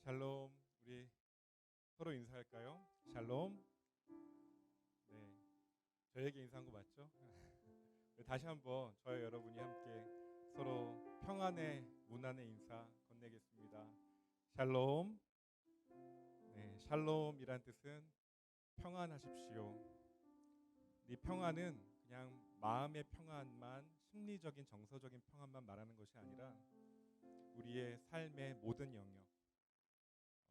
샬롬. 우리 서로 인사할까요? 샬롬. 네, 저에게 인사한 거 맞죠? 다시 한번 저와 여러분이 함께 서로 평안의 문안의 인사 건네겠습니다. 샬롬. 네, 샬롬이란 뜻은 평안하십시오. 이 평안은 그냥 마음의 평안만, 심리적인 정서적인 평안만 말하는 것이 아니라 우리의 삶의 모든 영역,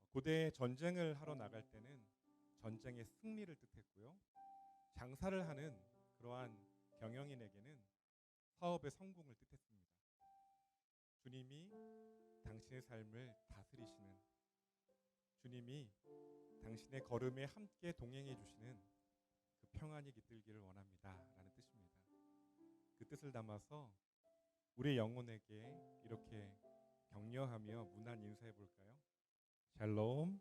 고대 전쟁을 하러 나갈 때는 전쟁의 승리를 뜻했고요. 장사를 하는 그러한 경영인에게는 사업의 성공을 뜻했습니다. 주님이 당신의 삶을 다스리시는, 주님이 당신의 걸음에 함께 동행해 주시는 그 평안이 깃들기를 원합니다 라는 뜻입니다. 그 뜻을 담아서 우리의 영혼에게 이렇게 격려하며 문안 인사해 볼까요? 샬롬.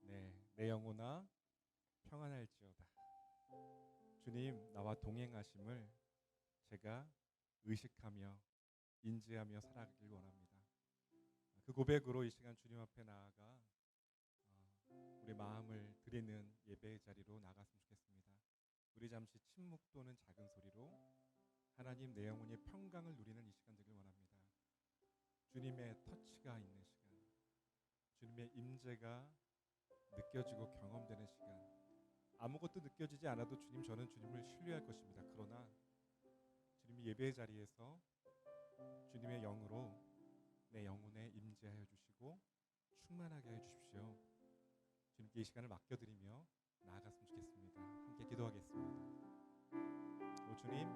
네, 내 영혼아 평안할지어다. 주님 나와 동행하심을 제가 의식하며 인지하며 살아가길 원합니다. 그 고백으로 이 시간 주님 앞에 나아가 우리 마음을 드리는 예배의 자리로 나갔으면 좋겠습니다. 우리 잠시 침묵 또는 작은 소리로 하나님 내 영혼의 평강을 누리는 이 시간 되길 원합니다. 주님의 터치가 있는 시간, 주님의 임재가 느껴지고 경험되는 시간. 아무것도 느껴지지 않아도 주님, 저는 주님을 신뢰할 것입니다. 그러나 주님이 예배의 자리에서 주님의 영으로 내 영혼에 임재하여 주시고 충만하게 해 주십시오. 주님께 이 시간을 맡겨드리며 나아갔으면 좋겠습니다. 함께 기도하겠습니다. 오 주님,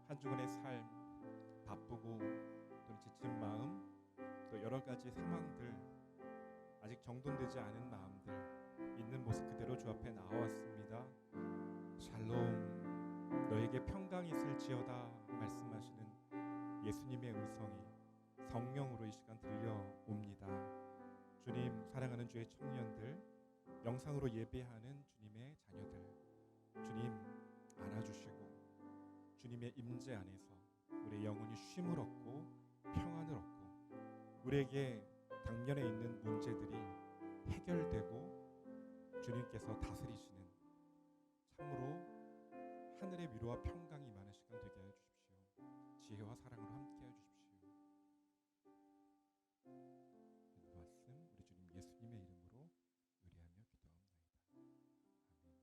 한 주간의 삶, 바쁘고 또 지친 마음, 또 여러 가지 상황들, 아직 정돈되지 않은 마음들 있는 모습 그대로 주 앞에 나와왔습니다. 샬롬, 너에게 평강이 있을지어다 말씀하시는 예수님의 음성이 성령으로 이 시간 들려옵니다. 주님, 사랑하는 주의 청년들, 영상으로 예배하는 주님의 자녀들, 주님 안아주시고 주님의 임재 안에서 우리의 영혼이 쉼을 얻고 평안을 얻고 우리에게 당면에 있는 문제들이 해결되고 주님께서 다스리시는 참으로 하늘의 위로와 평강이 임하는 시간 되게 하여 주십시오. 지혜와 사랑으로 함께 하여 주십시오. 이 말씀 우리 주님 예수님의 이름으로 의뢰하며 기도합니다. 아멘.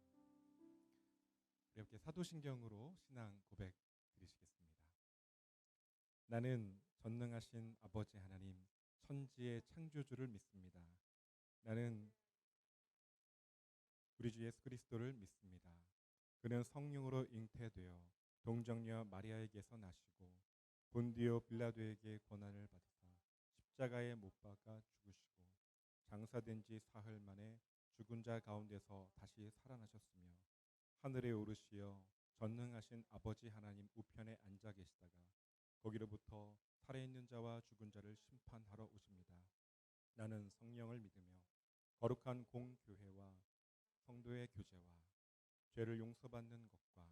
우리 함께 사도신경으로 신앙 고백 드리시겠습니다. 나는 전능하신 아버지 하나님, 천지의 창조주를 믿습니다. 나는 우리 주 예수 그리스도를 믿습니다. 그는 성령으로 잉태되어 동정녀 마리아에게서 나시고 본디오 빌라도에게 고난을 받으사 십자가에 못 박아 죽으시고 장사된 지 사흘 만에 죽은 자 가운데서 다시 살아나셨으며 하늘에 오르시어 전능하신 아버지 하나님 우편에 앉아 계시다가 거기로부터 살아있는 자와 죽은 자를 심판하러 오십니다. 나는 성령을 믿으며 거룩한 공교회와 성도의 교제와 죄를 용서받는 것과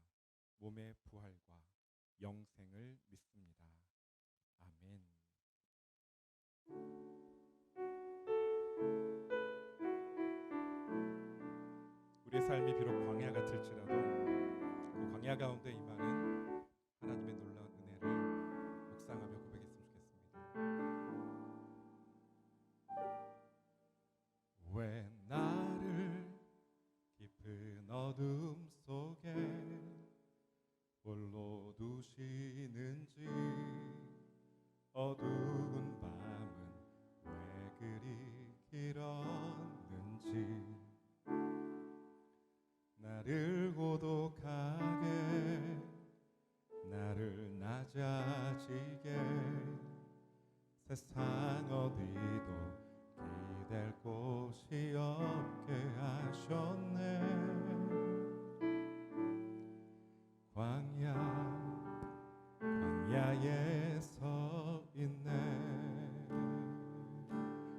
몸의 부활과 영생을 믿습니다. 아멘. 우리의 삶이 비록 광야 같을지라도 그 광야 가운데 임하는 하나님의 놀라운 은혜를 묵상하며 고백했으면 좋겠습니다. 왜 나를 깊은 어둠 속에 홀로 두시는지, 어두운 밤은 왜 그리 길었는지, 나를 고독하게, 나를 낮아지게, 세상 어디도 기댈 곳이 없게 하셨네. 광야에 서 있네.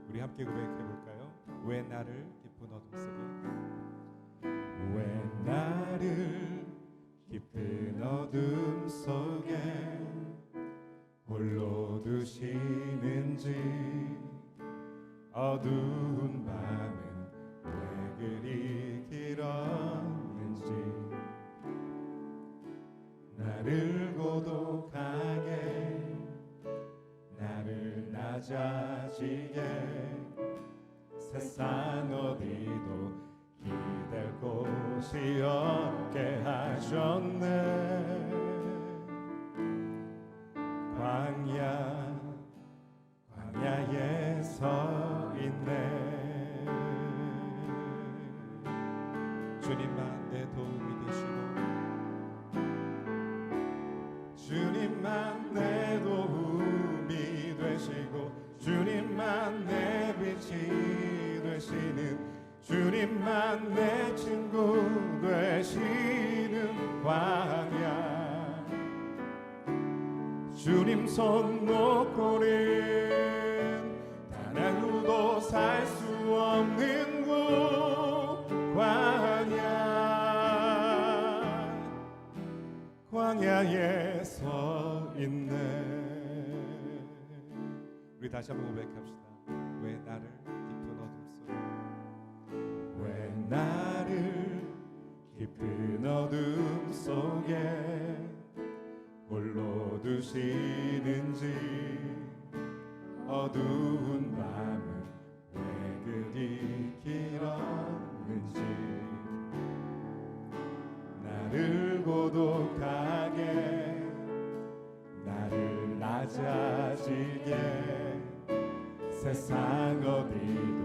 우리 함께 고백해 볼까요? 왜 나를 깊은 어둠 속에, 왜 나를 깊은 어둠 속에 홀로 두시는지, 어두운 밤은 왜 그리 길었는지 나를 고독하게 나를 낮아지게 세상 어디도 기댈 곳이 없게 하셨네. 광야에 서 있네. 주님만 내 도움이 되시고 주님만 내 도움이 되시고 주님만 내 빛이 되시는 주님만 내 친구 되시는 광야. 주님 손 놓고는 단 하루도 살 수 없는 곳 광야에 서 있네. 우리 다시 한번 고백합시다. 왜 나를 깊은 어둠 속에 왜 나를 깊은 어둠 속에 홀로 두시는지 어두운 밤은 왜 그리 길었는지 나를 고독하게 나를 낮아지게 세상 어디도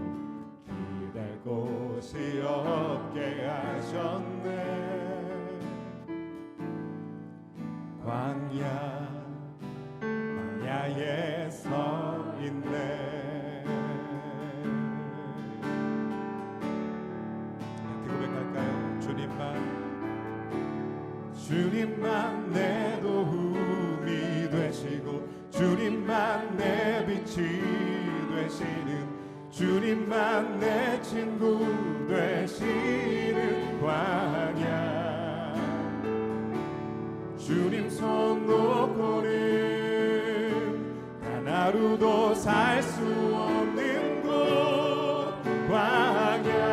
기댈 곳이 없게 하셨네. 광야에 서 있네. 고백할까요? 주님만 내 도움이 되시고 주님만 내 빛이 되시는 주님만 내 친구 되시는 광야. 주님 손 놓고는 단 하루도 살 수 없는 곳 광야.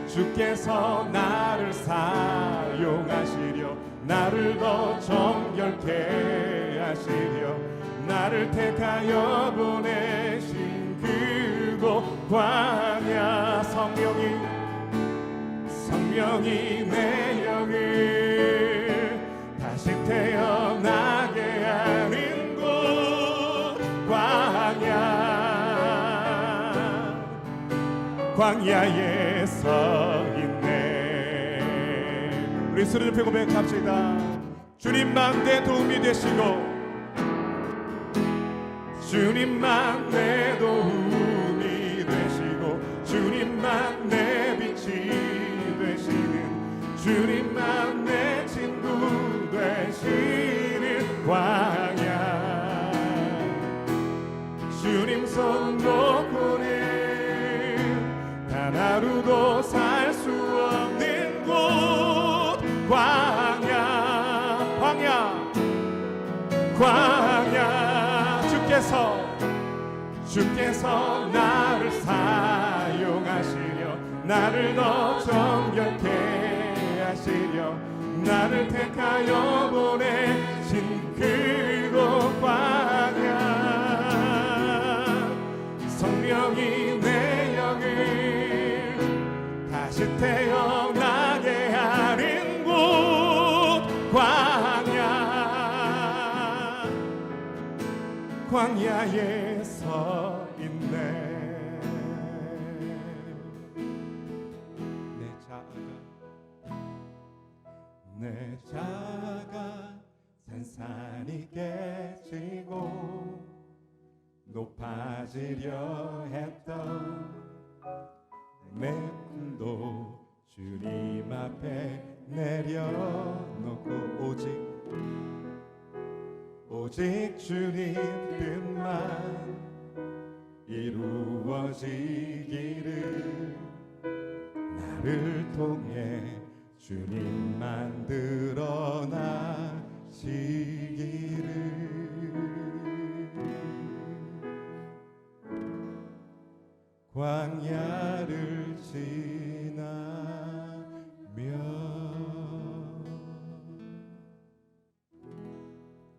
주께서 나를 사용하시려 나를 더 정결케 하시려 나를 택하여 보내신 그곳 광야. 성령이 내 영을 다시 태어나게 하는 곳 광야에 서 있네. 우리 소리 높여 고백합시다. 주님만 내 도움이 되시고 주님만 내 도움이 되시고 주님만 내 빛이 되시는 주님만 내 친구 되시는 광야. 주님 손 놓고는 단 하루도 살 수 없는 곳 광야. 주께서 나를 사용하시려 나를 더 정결케 하시려 나를 택하여 보내신 그곳 광야. 성령이 내 영을 다시 태어나게 하는 곳 광야에 서 있네. 내 자가 산산이 깨지고 높아지려 했던 내 꿈도 주님 앞에 내려놓고 오직 주님 뜻만 이루어지기를 나를 통해 주님만 드러나시기를 지기를 광야를 지나며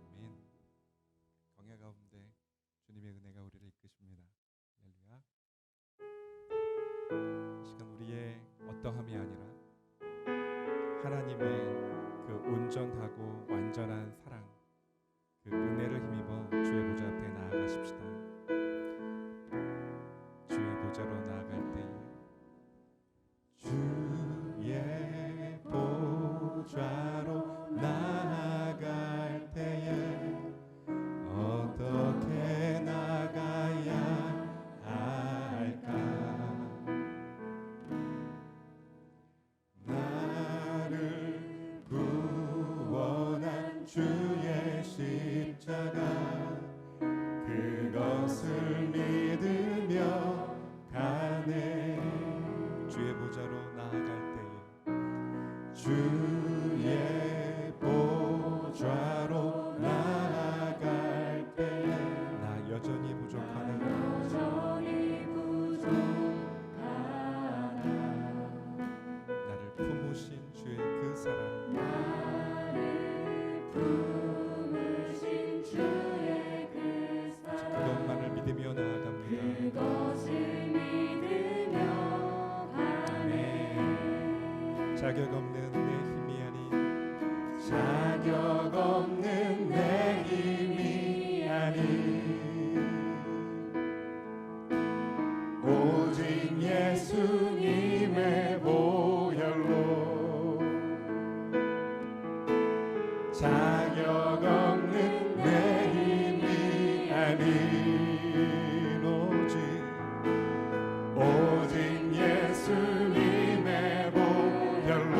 아멘. 광야 가운데 주님의 은혜가 우리를 이끄십니다. 할렐루야. 이 시간 우리의 어떠함이 아니라 하나님의 그 온전하고 완전한 사랑, 그 은혜를 힘입어 주의 보좌 앞에 나아가십시다. 주의 보좌로 나아갈 때에 주의 보좌로 나아갈 때에 어떻게 나가야 할까? 나를 구원한 주의 십자가 그것을 믿으며 가네. 주의 보좌로 나아갈 때에 주의 보좌로 나아갈 때에 나 여전히 부족하네. 나를 품으신 주의 그 사랑, 그것만을 믿으며 나아갑니다. 아멘. 자격 없는 내 힘이 아닌 자격 없는 내 힘이 아닌 오직 예수님의 보혈로 자격 없는 내 힘이 아닌 오직 예수님의 보혈로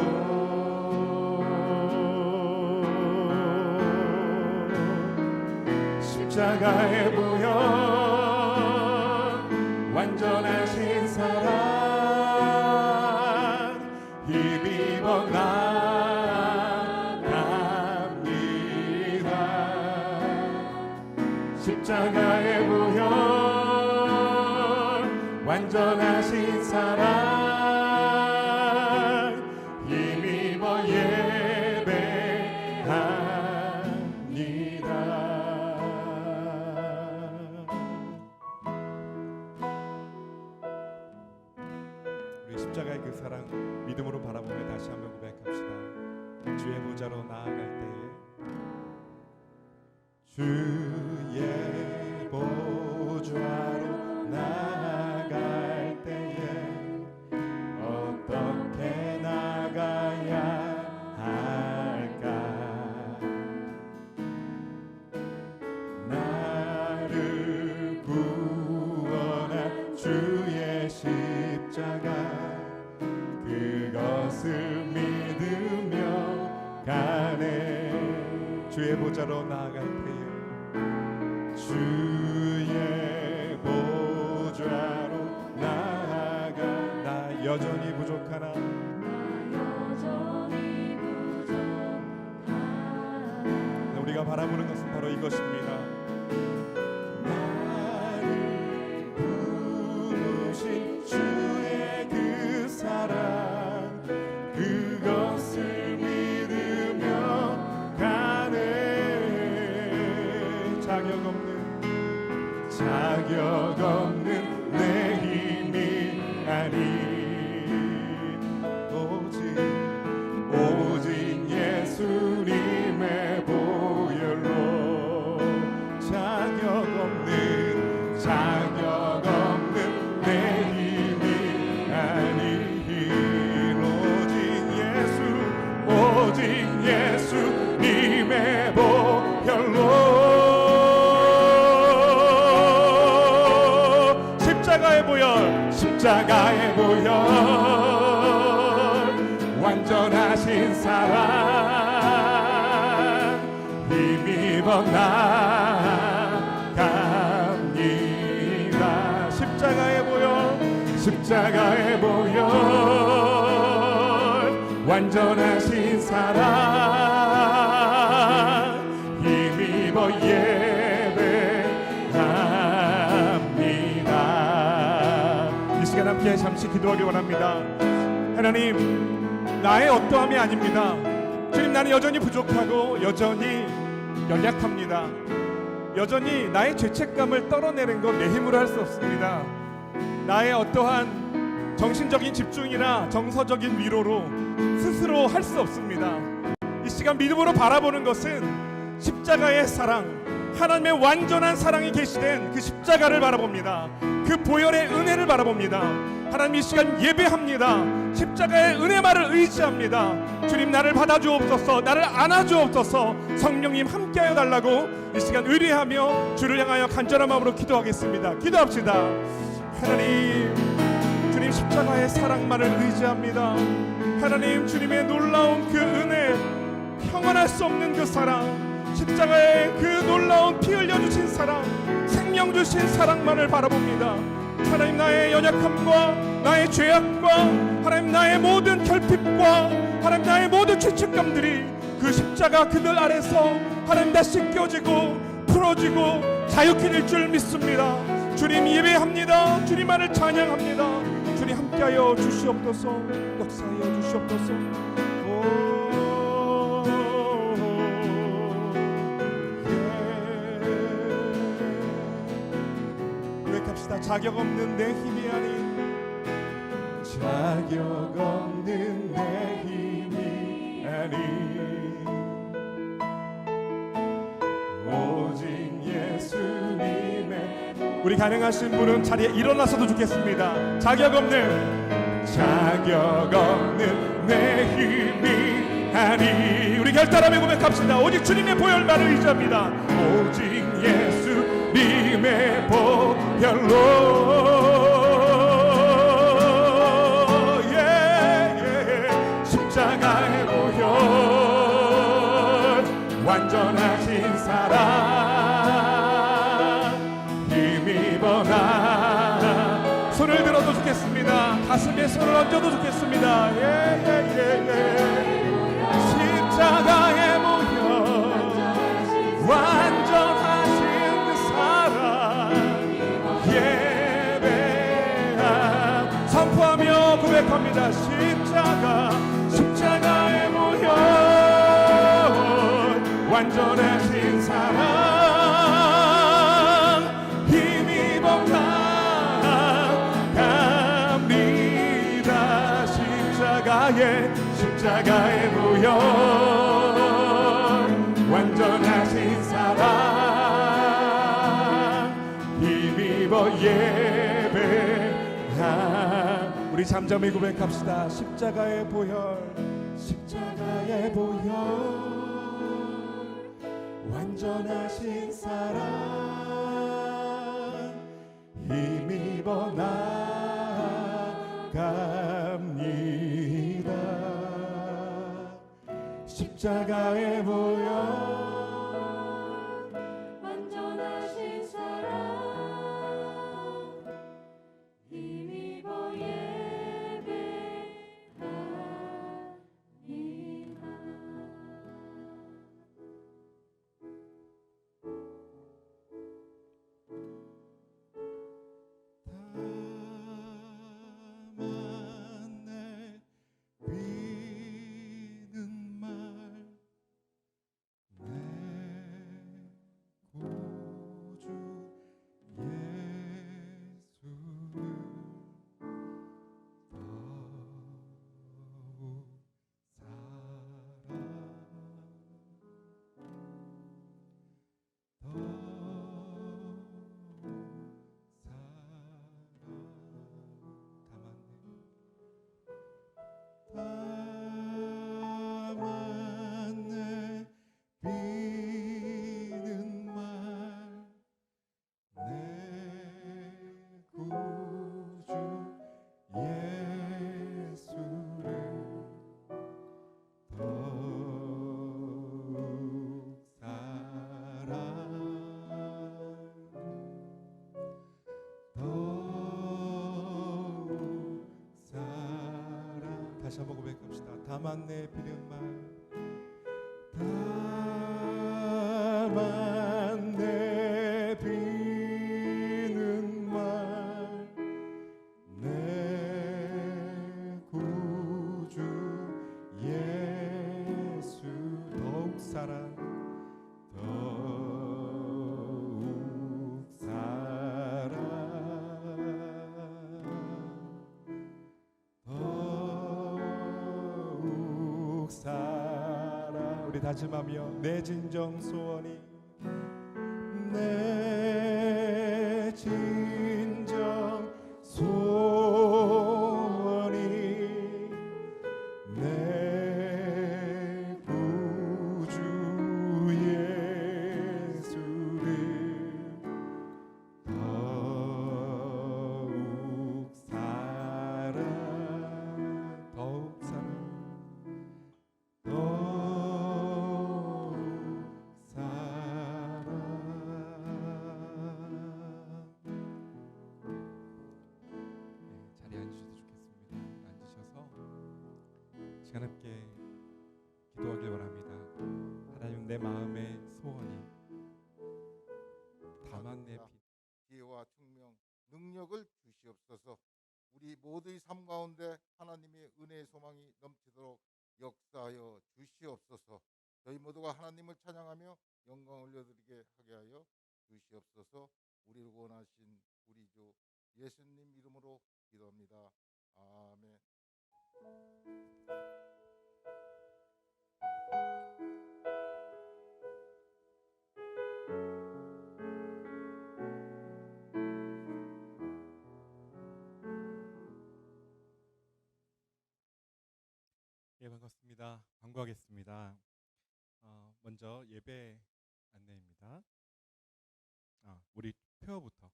십자가의 보혈 완전하신 사랑 힘입어 나갑니다. 십자가의 보혈 완전하신 사랑 힘입어 예배합니다. 우리 십자가의 그 사랑 믿음으로 바라보며 다시 한번 고백합시다. 주의 보좌로 나아갈 때에 주의 보좌로 나아갈 때에 어떻게 나가야 할까? 나를 구원한 주의 십자가 그것을 믿으며 가네. 주의 보좌로 나아갈 때에 주의 보좌로 나아가 나 여전히 부족하나 우리가 바라보는 것은 바로 이것입니다. 나를 부르신 주의 그 사랑 그것을 믿으며 가네. 자격 없는 내 힘이 아닌 오직 예수님의 보혈로 자격 없는 내 힘이 아닌 오직 예수님의 보혈로 십자가의 보혈 완전하신 사랑 힘입어 나갑니다. 십자가의 보혈 완전하신 사랑 예배합니다. 이 시간 함께 잠시 기도하기 원합니다. 하나님, 나의 어떠함이 아닙니다. 주님, 나는 여전히 부족하고 여전히 연약합니다. 여전히 나의 죄책감을 떨어내는 것 내 힘으로 할 수 없습니다. 나의 어떠한 정신적인 집중이나 정서적인 위로로 스스로 할 수 없습니다. 이 시간 믿음으로 바라보는 것은 십자가의 사랑, 하나님의 완전한 사랑이 계시된 그 십자가를 바라봅니다. 그 보혈의 은혜를 바라봅니다. 하나님, 이 시간 예배합니다. 십자가의 은혜만을 의지합니다. 주님, 나를 받아주옵소서, 나를 안아주옵소서. 성령님 함께하여 달라고 이 시간 의뢰하며 주를 향하여 간절한 마음으로 기도하겠습니다. 기도합시다. 하나님, 주님 십자가의 사랑만을 의지합니다. 하나님, 주님의 놀라운 그 은혜, 평안할 수 없는 그 사랑, 십자가의 그 놀라운 피 흘려주신 사랑, 생명 주신 사랑만을 바라봅니다. 하나님, 나의 연약함과 나의 죄악과 하나님 나의 모든 결핍과 하나님 나의 모든 죄책감들이 그 십자가 그늘 아래서 하나님 다 씻겨지고 풀어지고 자유케 될 줄 믿습니다. 주님 예배합니다. 주님만을 찬양합니다. 주님 함께하여 주시옵소서. 역사하여 주시옵소서. 고백합시다. 자격 없는 내 힘이 아닌, 자격 없는 내 힘이 아닌 오직 예수님의. 우리 가능하신 분은 자리에 일어나서도 좋겠습니다. 자격 없는 내 힘이 아니. 우리 결단하며 고백합시다. 오직 주님의 보혈만을 의지합니다. 오직 예수님의 보혈로 십자가의 보혈, 완전하신 사랑 힘입어 나. 손을 들어도 좋겠습니다. 가슴에 손을 얹어도 좋겠습니다. 십자가의 보혈, 완전하신 그 사랑 예배함. 선포하며 고백합니다. 십자가의 보혈, 완전하신 사랑 힘입어 나갑니다. 십자가의 보혈, 완전하신 사랑 힘입어 예배함. 우리 잠잠히 고백합시다. 십자가의 보혈, 십자가의 보혈, 완전하신 사랑 힘입어 나갑니다. 십자가의 보혈, 완전하신 사랑 힘입어 예배합니다. 다시 한번 고백합시다. 다만 내 비는 말, 다만 앞에 다짐하며 내 진정 소원이 내 진정 소원이 내 구주 예수를 더욱 사랑 더욱 사랑 자리에 앉으셔도 좋겠습니다. 앉으셔서 시간 함께 기도하길 원합니다. 하나님, 내 마음의 소원이 다만 내 지혜와 총명, 능력을 주시옵소서. 우리 모두의 삶 가운데 하나님의 은혜의 소망이 넘치도록 역사하여 주시옵소서. 저희 모두가 하나님을 찬양하며 영광 올려드리게 하게 하여 주시옵소서. 우리를 원하신 우리 주 예수님 이름으로 기도합니다. 아멘. 예, 반갑습니다. 광고하겠습니다. 먼저 예배 안내입니다. 우리 표어부터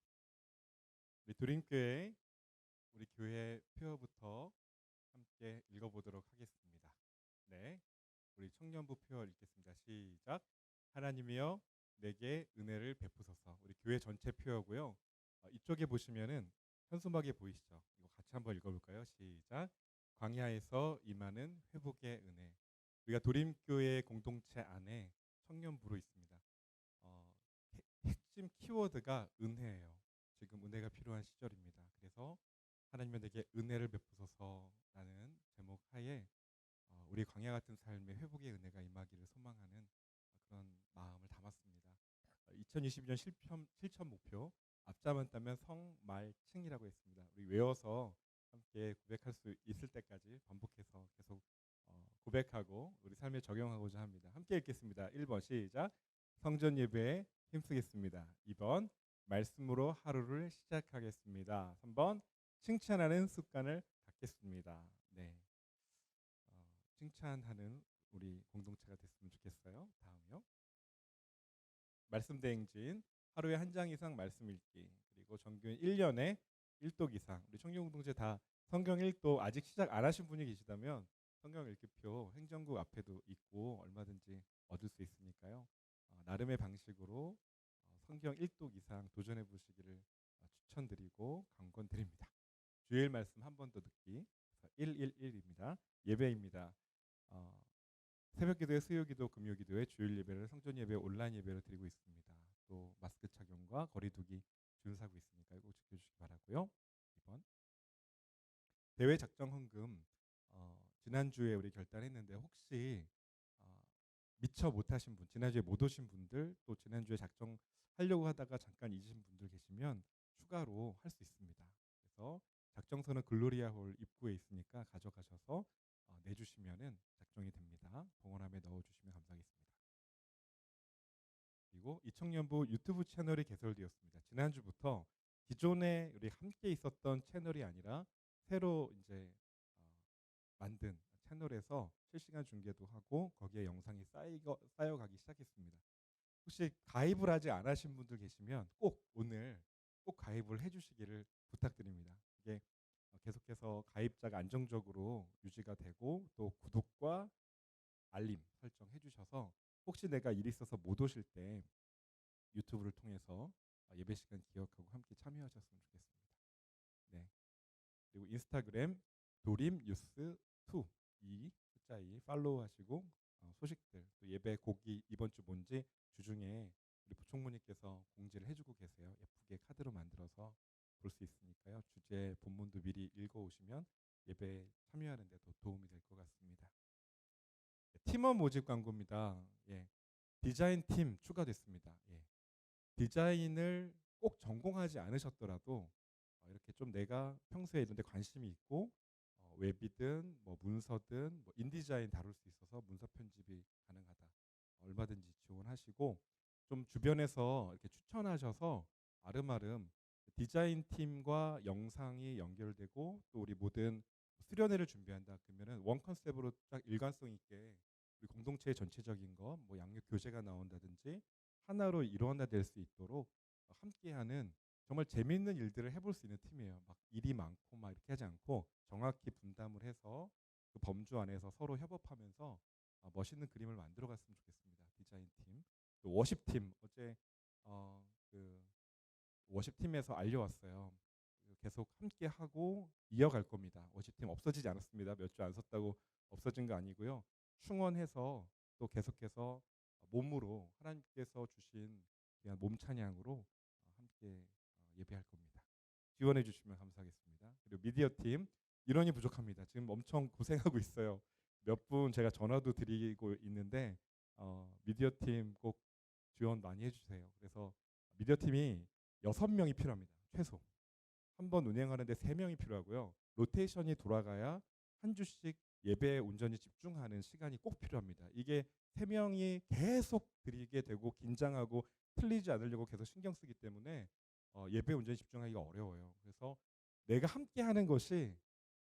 우리 도림교회 우리 교회 표어부터 함께 읽어보도록 하겠습니다. 네, 우리 청년부 표어 읽겠습니다. 시작. 하나님이여 내게 은혜를 베푸소서. 우리 교회 전체 표어고요. 이쪽에 보시면은 현수막에 보이시죠? 이거 같이 한번 읽어볼까요? 시작. 광야에서 임하는 회복의 은혜. 우리가 도림교회 공동체 안에 청년부로 있습니다. 핵심 키워드가 은혜예요. 지금 은혜가 필요한 시절입니다. 그래서 하나님은 내게 은혜를 베푸소서라는 제목 하에 우리 광야 같은 삶의 회복의 은혜가 임하기를 소망하는 그런 마음을 담았습니다. 2022년 실천 목표 앞자만 따면 성말칭이라고 했습니다. 우리 외워서 함께 고백할 수 있을 때까지 반복해서 계속 고백하고 우리 삶에 적용하고자 합니다. 함께 읽겠습니다. 1번 시작. 성전 예배에 힘쓰겠습니다. 2번 말씀으로 하루를 시작하겠습니다. 3번 칭찬하는 습관을 갖겠습니다. 네, 칭찬하는 우리 공동체가 됐으면 좋겠어요. 다음이요. 말씀 대행진 하루에 한 장 이상 말씀 읽기, 그리고 정규인 1년에 1독 이상. 우리 청년 공동체 다 성경 1독 아직 시작 안 하신 분이 계시다면 성경 읽기표 행정국 앞에도 있고 얼마든지 얻을 수 있으니까요. 나름의 방식으로 성경 1독 이상 도전해 보시기를 추천드리고 강권드립니다. 주일 말씀 한 번 더 듣기 111입니다. 예배입니다. 새벽기도회, 수요기도, 금요기도회, 주일 예배를 성전 예배, 온라인 예배로 드리고 있습니다. 또 마스크 착용과 거리두기 준수하고 있으니까 꼭 지켜주시기 바라고요. 2번 대회 작정 헌금 지난주에 우리 결단했는데 혹시 미처 못하신 분, 지난주에 못 오신 분들, 또 지난주에 작정하려고 하다가 잠깐 잊으신 분들 계시면 추가로 할 수 있습니다. 그래서 작정서는 글로리아 홀 입구에 있으니까 가져가셔서 내주시면은 작정이 됩니다. 봉헌함에 넣어주시면 감사하겠습니다. 그리고 이청년부 유튜브 채널이 개설되었습니다. 지난주부터 기존에 우리 함께 있었던 채널이 아니라 새로 이제 만든 채널에서 실시간 중계도 하고 거기에 영상이 쌓여가기 시작했습니다. 혹시 가입을 아직 안 하신 분들 계시면 꼭 오늘 꼭 가입을 해주시기를 부탁드립니다. 이게 계속해서 가입자가 안정적으로 유지가 되고 또 구독과 알림 설정 해주셔서 혹시 내가 일 있어서 못 오실 때 유튜브를 통해서 예배 시간 기억하고 함께 참여하셨으면 좋겠습니다. 네. 그리고 인스타그램 도림뉴스2 이 숫자 2 팔로우하시고 소식들 또 예배 곡이 이번 주 뭔지 주중에 우리 부총무님께서 공지를 해주고 계세요. 예쁘게 카드로 만들어서 볼 수 있으니까요. 주제 본문도 미리 읽어오시면 예배 참여하는 데도 도움이 될 것 같습니다. 팀원 모집 광고입니다. 예. 디자인 팀 추가됐습니다. 예. 디자인을 꼭 전공하지 않으셨더라도 이렇게 좀 내가 평소에 이런 데 관심이 있고 웹이든 뭐 문서든 뭐 인디자인 다룰 수 있어서 문서 편집이 가능하다. 얼마든지 지원하시고 좀 주변에서 이렇게 추천하셔서 아름아름 디자인 팀과 영상이 연결되고 또 우리 모든 수련회를 준비한다 그러면은 원 컨셉으로 딱 일관성 있게 우리 공동체의 전체적인 거 뭐 양육 교재가 나온다든지 하나로 일원화될 수 있도록 함께하는 정말 재미있는 일들을 해볼 수 있는 팀이에요. 막 일이 많고 막 이렇게 하지 않고 정확히 분담을 해서 그 범주 안에서 서로 협업하면서 멋있는 그림을 만들어 갔으면 좋겠습니다. 디자인 팀, 또 워십 팀 어제 그 워십 팀에서 알려왔어요. 계속 함께 하고 이어갈 겁니다. 워십 팀 없어지지 않았습니다. 몇 주 안 썼다고 없어진 거 아니고요. 충원해서 또 계속해서 몸으로 하나님께서 주신 귀한 몸 찬양으로 함께 예배할 겁니다. 지원해 주시면 감사하겠습니다. 그리고 미디어 팀 인원이 부족합니다. 지금 엄청 고생하고 있어요. 몇 분 제가 전화도 드리고 있는데 미디어 팀 꼭 지원 많이 해주세요. 그래서 미디어 팀이 6명이 필요합니다. 최소. 한 번 운행하는데 3명이 필요하고요. 로테이션이 돌아가야 한 주씩 예배 온전히 집중하는 시간이 꼭 필요합니다. 이게 3명이 계속 드리게 되고 긴장하고 틀리지 않으려고 계속 신경 쓰기 때문에 예배 온전히 집중하기가 어려워요. 그래서 내가 함께 하는 것이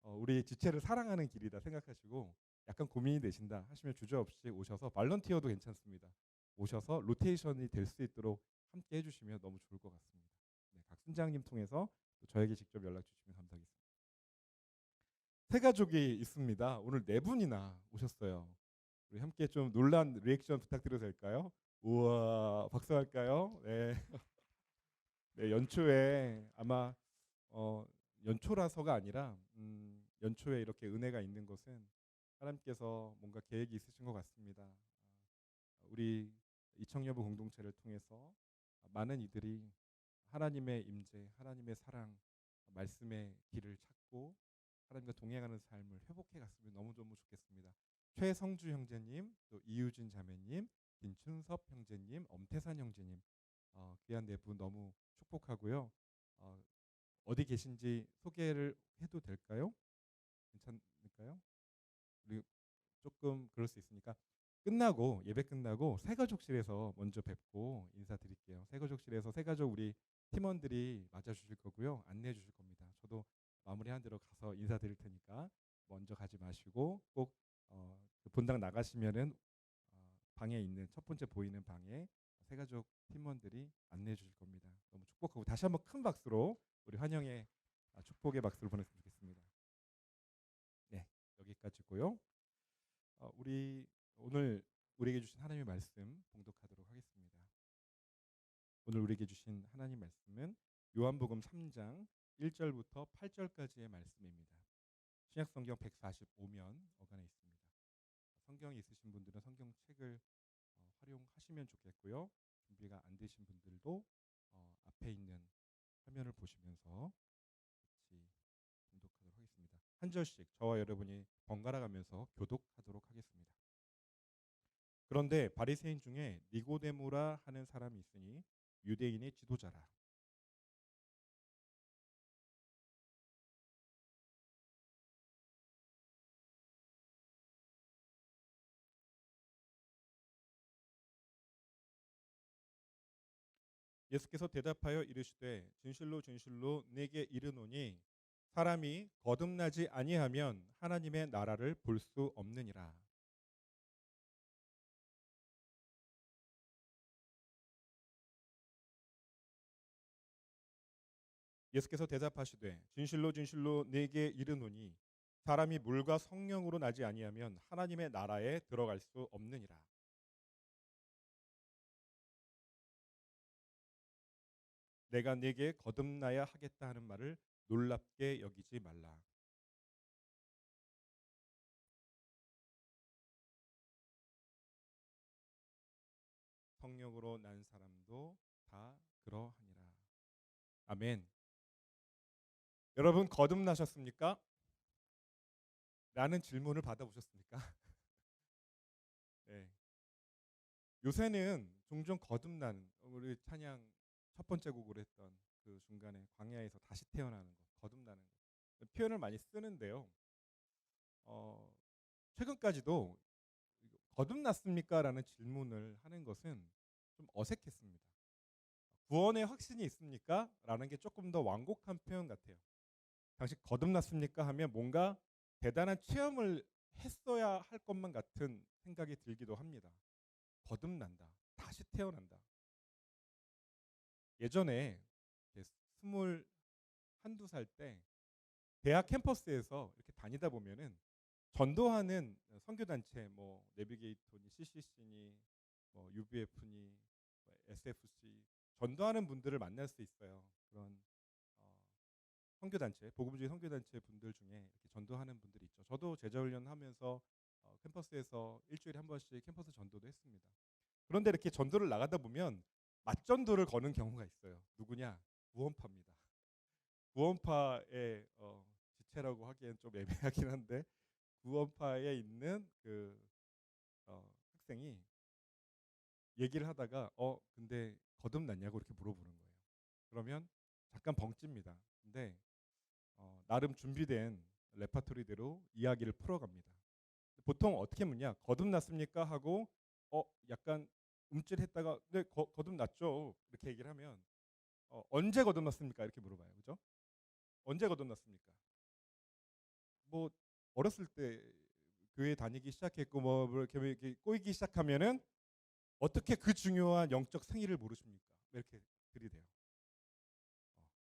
우리 지체를 사랑하는 길이다 생각하시고 약간 고민이 되신다 하시면 주저없이 오셔서 발런티어도 괜찮습니다. 오셔서 로테이션이 될 수 있도록 함께 해주시면 너무 좋을 것 같습니다. 네, 각 순장님 통해서 또 저에게 직접 연락 주시면 감사하겠습니다. 새 가족이 있습니다. 오늘 4분이나 오셨어요. 우리 함께 좀 놀란 리액션 부탁드려도 될까요? 우와, 박수할까요? 네. 네, 연초에 아마 연초라서가 아니라 연초에 이렇게 은혜가 있는 것은 하나님께서 뭔가 계획이 있으신 것 같습니다. 우리 이청여부 공동체를 통해서 많은 이들이 하나님의 임재, 하나님의 사랑, 말씀의 길을 찾고 하나님과 동행하는 삶을 회복해 갔으면 너무너무 좋겠습니다. 최성주 형제님, 또 이유진 자매님, 김춘섭 형제님, 엄태산 형제님, 귀한 4분 너무 축복하고요. 어디 계신지 소개를 해도 될까요? 괜찮을까요? 우리 조금 그럴 수 있으니까 끝나고 예배 끝나고 새가족실에서 먼저 뵙고 인사드릴게요. 새가족실에서 새가족 우리 팀원들이 맞아주실 거고요. 안내해 주실 겁니다. 저도 마무리한 대로 가서 인사드릴 테니까 먼저 가지 마시고 꼭 그 본당 나가시면은 방에 있는 첫 번째 보이는 방에 새가족 팀원들이 안내해 주실 겁니다. 너무 축복하고 다시 한번 큰 박수로 우리 환영의 축복의 박수를 보냈으면 좋겠습니다. 네, 여기까지고요. 우리 오늘 우리에게 주신 하나님의 말씀 봉독하도록 하겠습니다. 오늘 우리에게 주신 하나님 말씀은 요한복음 3장 1절부터 8절까지의 말씀입니다. 신약성경 145면 어간에 있습니다. 성경이 있으신 분들은 성경책을 활용하시면 좋겠고요. 준비가 안 되신 분들도 앞에 있는 화면을 보시면서 같이 봉독하도록 하겠습니다. 한 절씩 저와 여러분이 번갈아 가면서 교독하도록 하겠습니다. 그런데 바리새인 중에 니고데모라 하는 사람이 있으니 유대인의 지도자라. 예수께서 대답하여 이르시되 진실로 진실로 내게 이르노니 사람이 거듭나지 아니하면 하나님의 나라를 볼 수 없느니라. 예수께서 대답하시되 진실로 진실로 내게 이르노니 사람이 물과 성령으로 나지 아니하면 하나님의 나라에 들어갈 수 없느니라. 내가 네게 거듭나야 하겠다 하는 말을 놀랍게 여기지 말라. 성령으로 난 사람도 다 그러하니라. 아멘. 여러분 거듭나셨습니까? 라는 질문을 받아보셨습니까? 네. 요새는 종종 거듭나는 우리 찬양 첫 번째 곡으로 했던 그 중간에 광야에서 다시 태어나는 것, 거듭나는 것 표현을 많이 쓰는데요. 최근까지도 거듭났습니까? 라는 질문을 하는 것은 좀 어색했습니다. 구원의 확신이 있습니까? 라는 게 조금 더 완곡한 표현 같아요. 당시 거듭났습니까? 하면 뭔가 대단한 체험을 했어야 할 것만 같은 생각이 들기도 합니다. 거듭난다. 다시 태어난다. 예전에 21~22살 때 대학 캠퍼스에서 이렇게 다니다 보면은 전도하는 선교단체 뭐 내비게이터니 CCC니 뭐 UBF니 뭐 SFC 전도하는 분들을 만날 수 있어요. 그런 선교단체, 복음주의 선교단체 분들 중에 이렇게 전도하는 분들이 있죠. 저도 제자훈련하면서 캠퍼스에서 일주일에 한 번씩 캠퍼스 전도도 했습니다. 그런데 이렇게 전도를 나가다 보면 맞전도를 거는 경우가 있어요. 누구냐? 구원파입니다. 구원파의 지체라고 하기엔 좀 애매하긴 한데 구원파에 있는 그 학생이 얘기를 하다가 근데 거듭났냐고 이렇게 물어보는 거예요. 그러면 잠깐 벙찝니다. 근데 나름 준비된 레파토리대로 이야기를 풀어갑니다. 보통 어떻게 묻냐? 거듭났습니까? 하고 약간 움찔했다가 네 거듭났죠. 이렇게 얘기를 하면 언제 거듭났습니까? 이렇게 물어봐요. 그죠? 언제 거듭났습니까? 뭐 어렸을 때 교회 다니기 시작했고 뭐 이렇게 꼬이기 시작하면은 어떻게 그 중요한 영적 생일을 모르십니까? 이렇게 들이대요.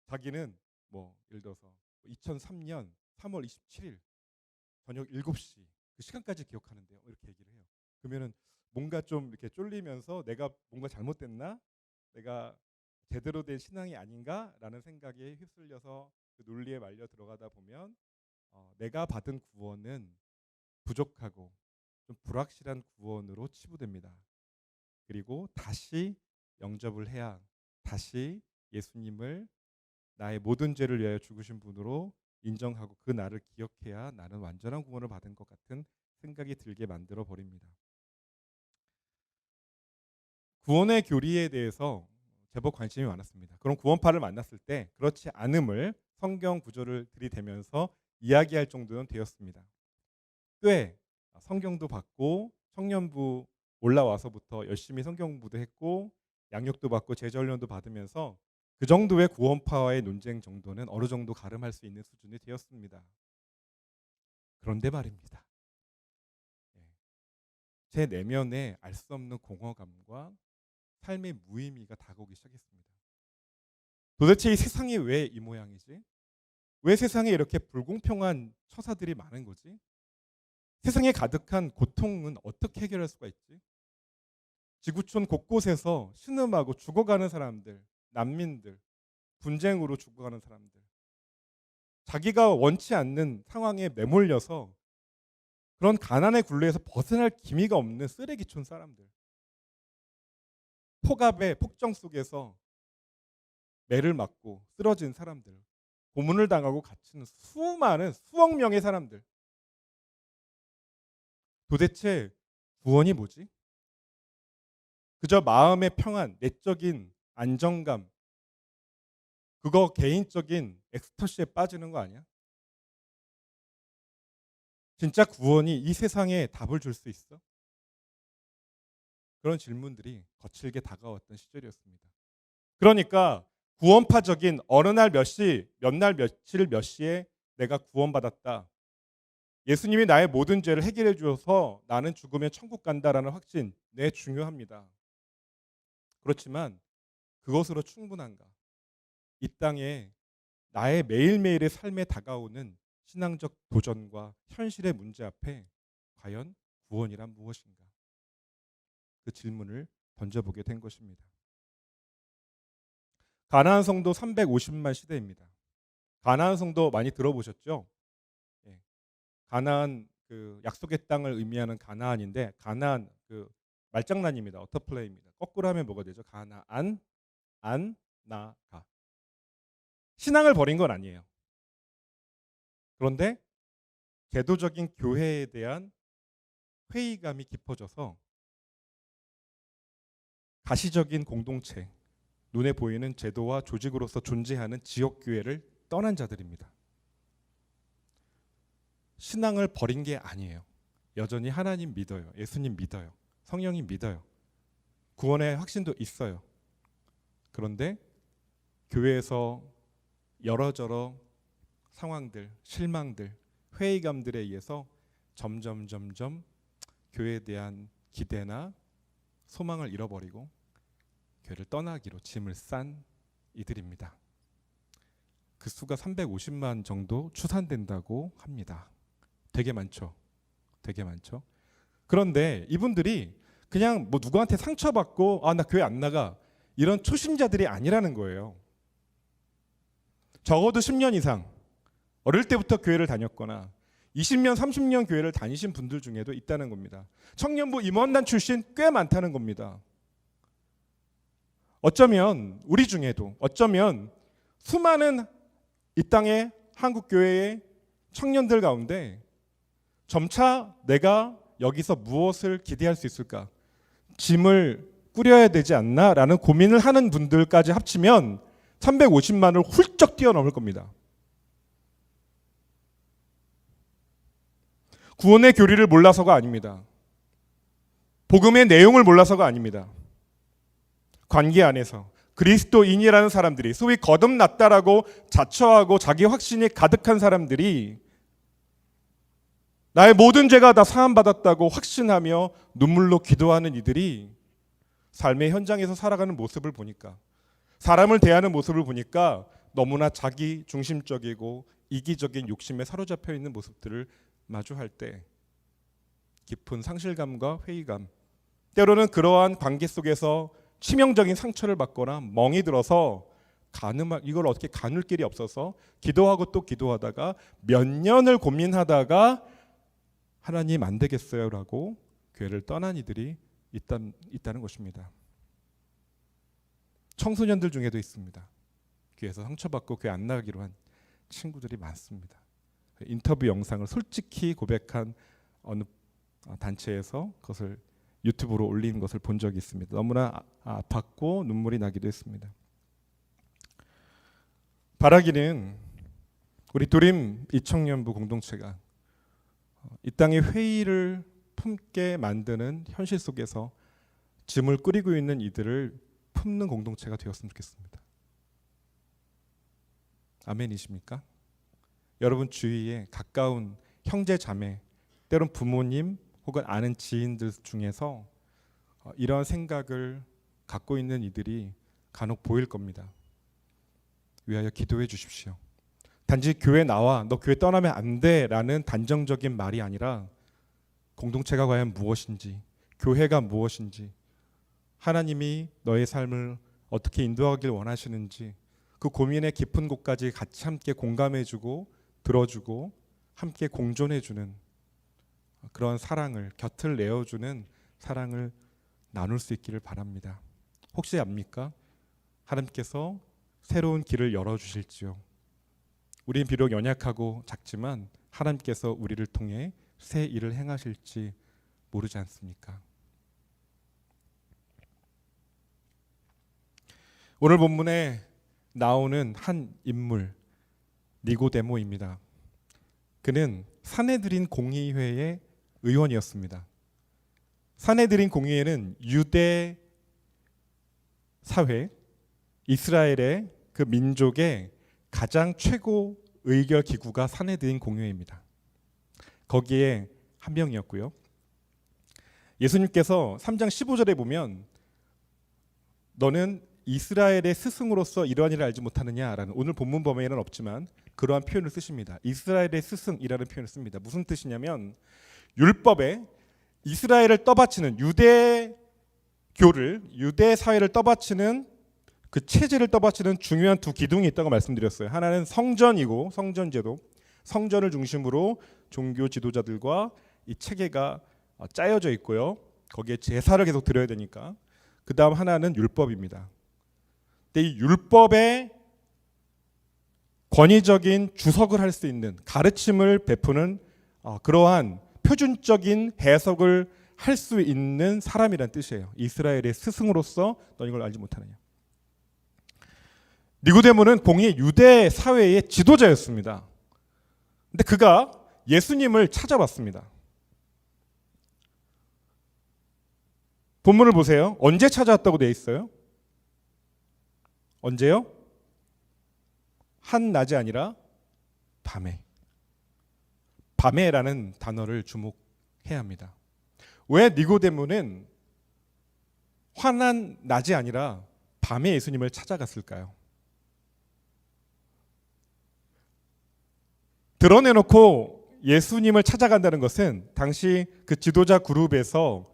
자기는 뭐 예를 들어서 2003년 3월 27일 저녁 7시 그 시간까지 기억하는데요. 이렇게 얘기를 해요. 그러면은 뭔가 좀 이렇게 쫄리면서 내가 뭔가 잘못됐나? 내가 제대로 된 신앙이 아닌가라는 생각에 휩쓸려서 그 논리에 말려 들어가다 보면 내가 받은 구원은 부족하고 좀 불확실한 구원으로 치부됩니다. 그리고 다시 영접을 해야 다시 예수님을 나의 모든 죄를 위하여 죽으신 분으로 인정하고 그 나를 기억해야 나는 완전한 구원을 받은 것 같은 생각이 들게 만들어 버립니다. 구원의 교리에 대해서 제법 관심이 많았습니다. 그럼 구원파를 만났을 때 그렇지 않음을 성경 구절을 들이대면서 이야기할 정도는 되었습니다. 꽤 성경도 받고 청년부 올라와서부터 열심히 성경 공부도 했고 양육도 받고 제자훈련도 받으면서 그 정도의 구원파와의 논쟁 정도는 어느 정도 가름할 수 있는 수준이 되었습니다. 그런데 말입니다. 제 내면에 알 수 없는 공허감과 삶의 무의미가 다가오기 시작했습니다. 도대체 이 세상이 왜 이 모양이지? 왜 세상에 이렇게 불공평한 처사들이 많은 거지? 세상에 가득한 고통은 어떻게 해결할 수가 있지? 지구촌 곳곳에서 신음하고 죽어가는 사람들, 난민들, 분쟁으로 죽어가는 사람들, 자기가 원치 않는 상황에 매몰려서 그런 가난의 굴레에서 벗어날 기미가 없는 쓰레기촌 사람들, 폭압의 폭정 속에서 매를 맞고 쓰러진 사람들, 고문을 당하고 갇히는 수많은 수억 명의 사람들. 도대체 구원이 뭐지? 그저 마음의 평안, 내적인 안정감, 그거 개인적인 엑스터시에 빠지는 거 아니야? 진짜 구원이 이 세상에 답을 줄 수 있어? 그런 질문들이 거칠게 다가왔던 시절이었습니다. 그러니까 구원파적인 어느 날 몇 시, 몇 날 며칠 몇 시에 내가 구원받았다. 예수님이 나의 모든 죄를 해결해 주어서 나는 죽으면 천국 간다라는 확신, 네, 중요합니다. 그렇지만 그것으로 충분한가? 이 땅에 나의 매일매일의 삶에 다가오는 신앙적 도전과 현실의 문제 앞에 과연 구원이란 무엇인가? 그 질문을 던져보게 된 것입니다. 가나안 성도 350만 시대입니다. 가나안 성도 많이 들어보셨죠? 예. 가나안 그 약속의 땅을 의미하는 가나안인데 가나안 그 말장난입니다. 어터플레이입니다. 거꾸로 하면 뭐가 되죠? 가나안, 안, 나, 가. 신앙을 버린 건 아니에요. 그런데 제도적인 교회에 대한 회의감이 깊어져서 가시적인 공동체, 눈에 보이는 제도와 조직으로서 존재하는 지역교회를 떠난 자들입니다. 신앙을 버린 게 아니에요. 여전히 하나님 믿어요. 예수님 믿어요. 성령님 믿어요. 구원의 확신도 있어요. 그런데 교회에서 여러저러 상황들, 실망들, 회의감들에 의해서 점점 교회에 대한 기대나 소망을 잃어버리고 교회를 떠나기로 짐을 싼 이들입니다. 그 수가 350만 정도 추산된다고 합니다. 되게 많죠. 되게 많죠. 그런데 이분들이 그냥 뭐 누구한테 상처받고 나 교회 안 나가 이런 초심자들이 아니라는 거예요. 적어도 10년 이상 어릴 때부터 교회를 다녔거나 20년, 30년 교회를 다니신 분들 중에도 있다는 겁니다. 청년부 임원단 출신 꽤 많다는 겁니다. 어쩌면 우리 중에도 어쩌면 수많은 이 땅의 한국교회의 청년들 가운데 점차 내가 여기서 무엇을 기대할 수 있을까? 짐을 꾸려야 되지 않나? 라는 고민을 하는 분들까지 합치면 350만을 훌쩍 뛰어넘을 겁니다. 구원의 교리를 몰라서가 아닙니다. 복음의 내용을 몰라서가 아닙니다. 관계 안에서 그리스도인이라는 사람들이 소위 거듭났다라고 자처하고 자기 확신이 가득한 사람들이 나의 모든 죄가 다 사함받았다고 확신하며 눈물로 기도하는 이들이 삶의 현장에서 살아가는 모습을 보니까, 사람을 대하는 모습을 보니까 너무나 자기 중심적이고 이기적인 욕심에 사로잡혀 있는 모습들을 마주할 때 깊은 상실감과 회의감, 때로는 그러한 관계 속에서 치명적인 상처를 받거나 멍이 들어서 이걸 어떻게 가눌 길이 없어서 기도하고 또 기도하다가 몇 년을 고민하다가 하나님 안 되겠어요 라고 교회를 떠난 이들이 있다는 것입니다. 청소년들 중에도 있습니다. 교회에서 상처받고 교회 안 나가기로 한 친구들이 많습니다. 인터뷰 영상을 솔직히 고백한 어느 단체에서 그것을 유튜브로 올린 것을 본 적이 있습니다. 너무나 아팠고 눈물이 나기도 했습니다. 바라기는 우리 두림 이청년부 공동체가 이 땅의 회의를 품게 만드는 현실 속에서 짐을 꾸리고 있는 이들을 품는 공동체가 되었으면 좋겠습니다. 아멘이십니까? 여러분 주위에 가까운 형제 자매, 때론 부모님 혹은 아는 지인들 중에서 이런 생각을 갖고 있는 이들이 간혹 보일 겁니다. 위하여 기도해 주십시오. 단지 교회 나와, 너 교회 떠나면 안 돼라는 단정적인 말이 아니라 공동체가 과연 무엇인지, 교회가 무엇인지, 하나님이 너의 삶을 어떻게 인도하길 원하시는지 그 고민의 깊은 곳까지 같이 함께 공감해주고 들어주고 함께 공존해주는 그런 사랑을, 곁을 내어주는 사랑을 나눌 수 있기를 바랍니다. 혹시 압니까? 하나님께서 새로운 길을 열어주실지요. 우린 비록 연약하고 작지만 하나님께서 우리를 통해 새 일을 행하실지 모르지 않습니까? 오늘 본문에 나오는 한 인물, 니고데모입니다. 그는 사내들인 공의회의 의원이었습니다. 사내들인 공의회는 유대 사회, 이스라엘의 그 민족의 가장 최고 의결 기구가 사내들인 공의회입니다. 거기에 한 명이었고요. 예수님께서 3장 15절에 보면 너는 이스라엘의 스승으로서 이러한 일을 알지 못하느냐라는, 오늘 본문 범위에는 없지만 그러한 표현을 쓰십니다. 이스라엘의 스승이라는 표현을 씁니다. 무슨 뜻이냐면 율법에 이스라엘을 떠받치는 유대 사회를 떠받치는 그 체제를 떠받치는 중요한 두 기둥이 있다고 말씀드렸어요. 하나는 성전이고 성전제도, 성전을 중심으로 종교 지도자들과 이 체계가 짜여져 있고요. 거기에 제사를 계속 드려야 되니까. 그 다음 하나는 율법입니다. 근데 이 율법의 권위적인 주석을 할 수 있는, 가르침을 베푸는 그러한 표준적인 해석을 할 수 있는 사람이란 뜻이에요. 이스라엘의 스승으로서 넌 이걸 알지 못하느냐. 니고데모는 공의 유대 사회의 지도자였습니다. 근데 그가 예수님을 찾아왔습니다. 본문을 보세요. 언제 찾아왔다고 되어 있어요? 언제요? 한낮이 아니라 밤에. 밤에라는 단어를 주목해야 합니다. 왜 니고데모는 환한 낮이 아니라 밤에 예수님을 찾아갔을까요? 드러내놓고 예수님을 찾아간다는 것은 당시 그 지도자 그룹에서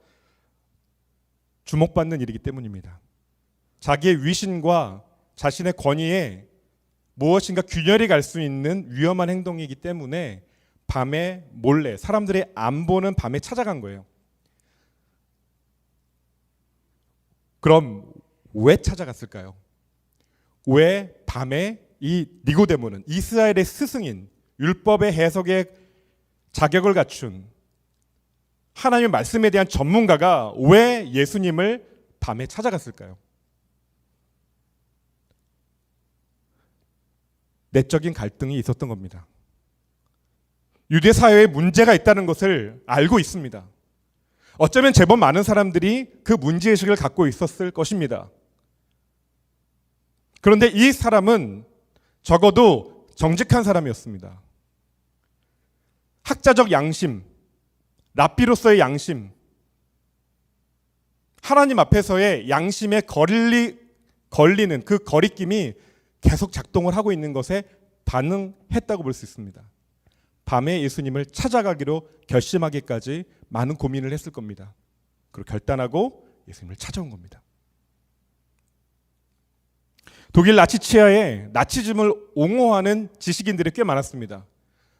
주목받는 일이기 때문입니다. 자기의 위신과 자신의 권위에 무엇인가 균열이 갈 수 있는 위험한 행동이기 때문에 밤에 몰래 사람들이 안 보는 밤에 찾아간 거예요. 그럼 왜 찾아갔을까요? 왜 밤에 이 니고데모는 이스라엘의 스승인 율법의 해석에 자격을 갖춘 하나님의 말씀에 대한 전문가가 왜 예수님을 밤에 찾아갔을까요? 내적인 갈등이 있었던 겁니다. 유대 사회에 문제가 있다는 것을 알고 있습니다. 어쩌면 제법 많은 사람들이 그 문제의식을 갖고 있었을 것입니다. 그런데 이 사람은 적어도 정직한 사람이었습니다. 학자적 양심, 랍비로서의 양심, 하나님 앞에서의 양심에 걸리는 그 거리낌이 계속 작동을 하고 있는 것에 반응했다고 볼 수 있습니다. 밤에 예수님을 찾아가기로 결심하기까지 많은 고민을 했을 겁니다. 그리고 결단하고 예수님을 찾아온 겁니다. 독일 나치치하에 나치즘을 옹호하는 지식인들이 꽤 많았습니다.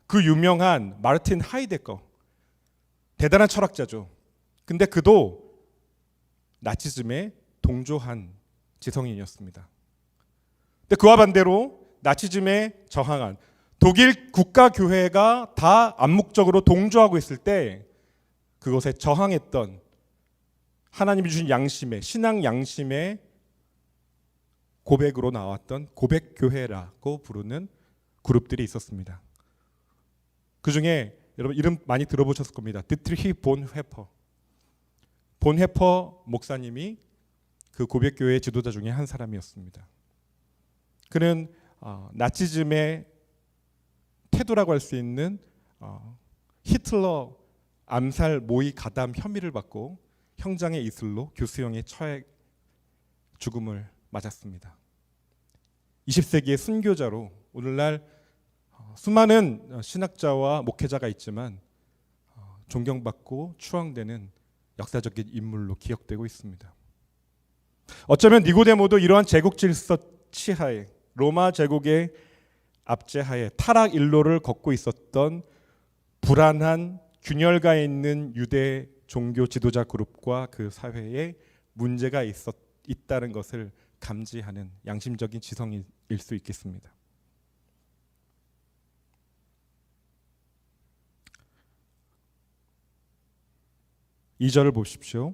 그 유명한 마르틴 하이데거, 대단한 철학자죠. 근데 그도 나치즘에 동조한 지성인이었습니다. 근데 그와 반대로 나치즘에 저항한 독일 국가교회가 다 암묵적으로 동조하고 있을 때 그것에 저항했던 하나님이 주신 양심의 신앙 양심의 고백으로 나왔던 고백교회라고 부르는 그룹들이 있었습니다. 그 중에 여러분 이름 많이 들어보셨을 겁니다. 디트리히 본회퍼. 본회퍼 목사님이 그 고백교회의 지도자 중에 한 사람이었습니다. 그는 나치즘의 태도라고 할 수 있는 히틀러 암살 모의 가담 혐의를 받고 형장의 이슬로 교수형에 처해 죽음을 맞았습니다. 20세기의 순교자로 오늘날 수많은 신학자와 목회자가 있지만 존경받고 추앙되는 역사적인 인물로 기억되고 있습니다. 어쩌면 니고데모도 이러한 제국 질서 치하에 로마 제국의 압제하에 타락 일로를 걷고 있었던 불안한 균열가에 있는 유대 종교 지도자 그룹과 그 사회에 문제가 있다는 것을 감지하는 양심적인 지성일 수 있겠습니다. 2절을 보십시오.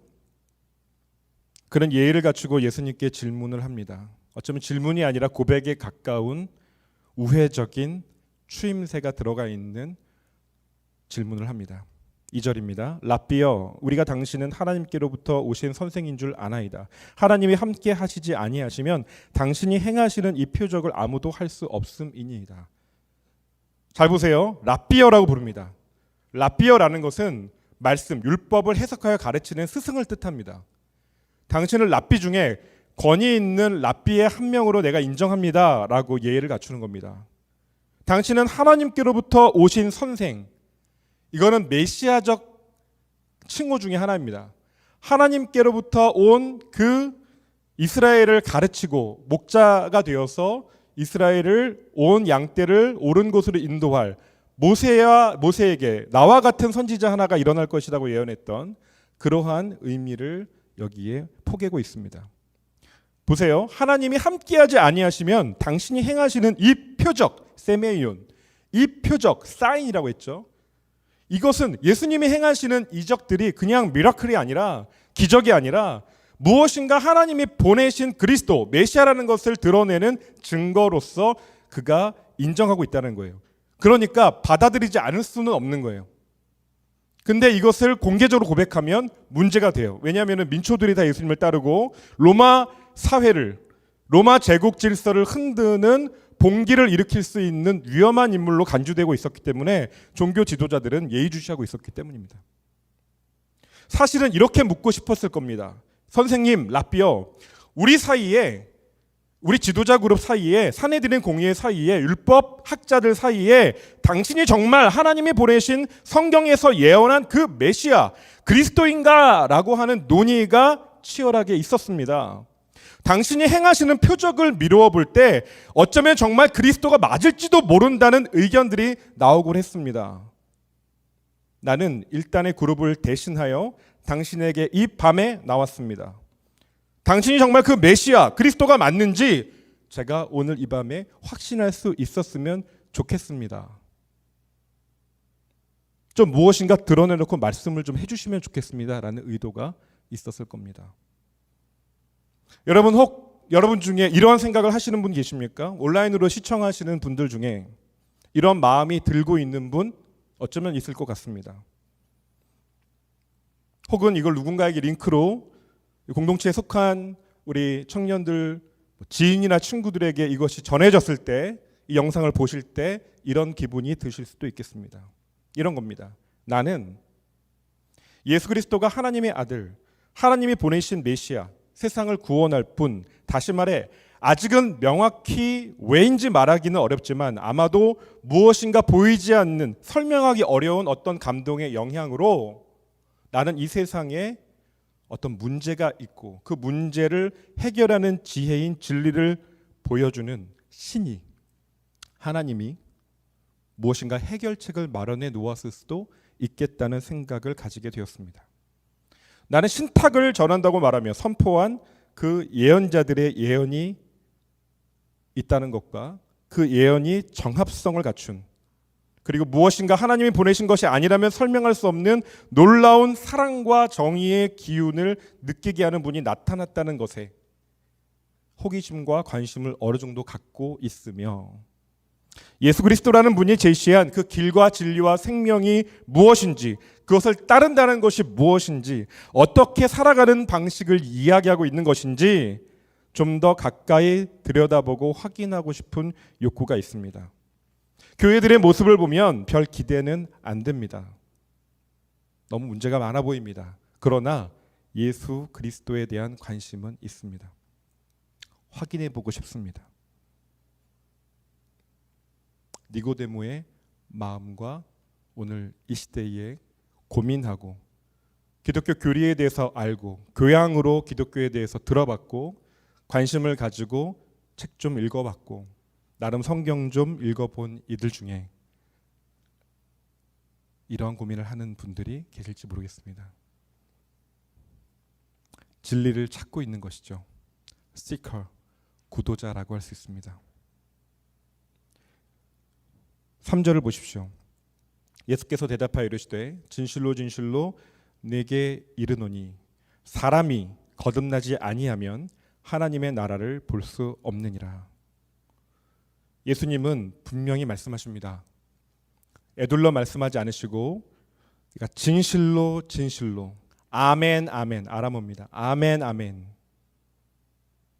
그는 예의를 갖추고 예수님께 질문을 합니다. 어쩌면 질문이 아니라 고백에 가까운 우회적인 추임새가 들어가 있는 질문을 합니다. 2절입니다. 랍비여, 우리가 당신은 하나님께로부터 오신 선생인 줄 아나이다. 하나님이 함께 하시지 아니하시면 당신이 행하시는 이 표적을 아무도 할 수 없음이니이다. 잘 보세요. 랍비여라고 부릅니다. 랍비여라는 것은 말씀, 율법을 해석하여 가르치는 스승을 뜻합니다. 당신을 랍비 중에 권위 있는 랍비의 한 명으로 내가 인정합니다 라고 예의를 갖추는 겁니다. 당신은 하나님께로부터 오신 선생, 이거는 메시아적 칭호 중에 하나입니다. 하나님께로부터 온 그 이스라엘을 가르치고 목자가 되어서 이스라엘을 온 양떼를 옳은 곳으로 인도할 모세에게 나와 같은 선지자 하나가 일어날 것이라고 예언했던 그러한 의미를 여기에 포개고 있습니다. 보세요. 하나님이 함께하지 아니하시면 당신이 행하시는 이 표적, 세메이온, 이 표적, 사인이라고 했죠. 이것은 예수님이 행하시는 이적들이 그냥 미라클이 아니라 기적이 아니라 무엇인가 하나님이 보내신 그리스도, 메시아라는 것을 드러내는 증거로서 그가 인정하고 있다는 거예요. 그러니까 받아들이지 않을 수는 없는 거예요. 근데 이것을 공개적으로 고백하면 문제가 돼요. 왜냐하면 민초들이 다 예수님을 따르고 로마 사회를, 로마 제국 질서를 흔드는 봉기를 일으킬 수 있는 위험한 인물로 간주되고 있었기 때문에 종교 지도자들은 예의주시하고 있었기 때문입니다. 사실은 이렇게 묻고 싶었을 겁니다. 선생님, 랍비어, 우리 지도자 그룹 사이에, 사내들인 공의회 사이에, 율법 학자들 사이에 당신이 정말 하나님이 보내신 성경에서 예언한 그 메시아 그리스도인가? 라고 하는 논의가 치열하게 있었습니다. 당신이 행하시는 표적을 미루어 볼 때 어쩌면 정말 그리스도가 맞을지도 모른다는 의견들이 나오곤 했습니다. 나는 일단의 그룹을 대신하여 당신에게 이 밤에 나왔습니다. 당신이 정말 그 메시아 그리스도가 맞는지 제가 오늘 이 밤에 확신할 수 있었으면 좋겠습니다. 좀 무엇인가 드러내놓고 말씀을 좀 해주시면 좋겠습니다 라는 의도가 있었을 겁니다. 여러분 중에 이러한 생각을 하시는 분 계십니까? 온라인으로 시청하시는 분들 중에 이런 마음이 들고 있는 분 어쩌면 있을 것 같습니다. 혹은 이걸 누군가에게 링크로 공동체에 속한 우리 청년들, 지인이나 친구들에게 이것이 전해졌을 때, 이 영상을 보실 때 이런 기분이 드실 수도 있겠습니다. 이런 겁니다. 나는 예수 그리스도가 하나님의 아들, 하나님이 보내신 메시아, 세상을 구원할 분, 다시 말해 아직은 명확히 왜인지 말하기는 어렵지만 아마도 무엇인가 보이지 않는, 설명하기 어려운 어떤 감동의 영향으로 나는 이 세상에 어떤 문제가 있고 그 문제를 해결하는 지혜인 진리를 보여주는 신이, 하나님이 무엇인가 해결책을 마련해 놓았을 수도 있겠다는 생각을 가지게 되었습니다. 나는 신탁을 전한다고 말하며 선포한 그 예언자들의 예언이 있다는 것과 그 예언이 정합성을 갖춘, 그리고 무엇인가 하나님이 보내신 것이 아니라면 설명할 수 없는 놀라운 사랑과 정의의 기운을 느끼게 하는 분이 나타났다는 것에 호기심과 관심을 어느 정도 갖고 있으며, 예수 그리스도라는 분이 제시한 그 길과 진리와 생명이 무엇인지, 그것을 따른다는 것이 무엇인지, 어떻게 살아가는 방식을 이야기하고 있는 것인지 좀 더 가까이 들여다보고 확인하고 싶은 욕구가 있습니다. 교회들의 모습을 보면 별 기대는 안 됩니다. 너무 문제가 많아 보입니다. 그러나 예수 그리스도에 대한 관심은 있습니다. 확인해 보고 싶습니다. 니고데모의 마음과 오늘 이 시대에 고민하고 기독교 교리에 대해서 알고 교양으로 기독교에 대해서 들어봤고 관심을 가지고 책 좀 읽어봤고 나름 성경 좀 읽어본 이들 중에 이러한 고민을 하는 분들이 계실지 모르겠습니다. 진리를 찾고 있는 것이죠. seeker, 구도자라고 할 수 있습니다. 3절을 보십시오. 예수께서 대답하여 이르시되 진실로 진실로 내게 이르노니 사람이 거듭나지 아니하면 하나님의 나라를 볼 수 없느니라. 예수님은 분명히 말씀하십니다. 애둘러 말씀하지 않으시고 그러니까 진실로 진실로 아멘 아멘 아람어입니다. 아멘 아멘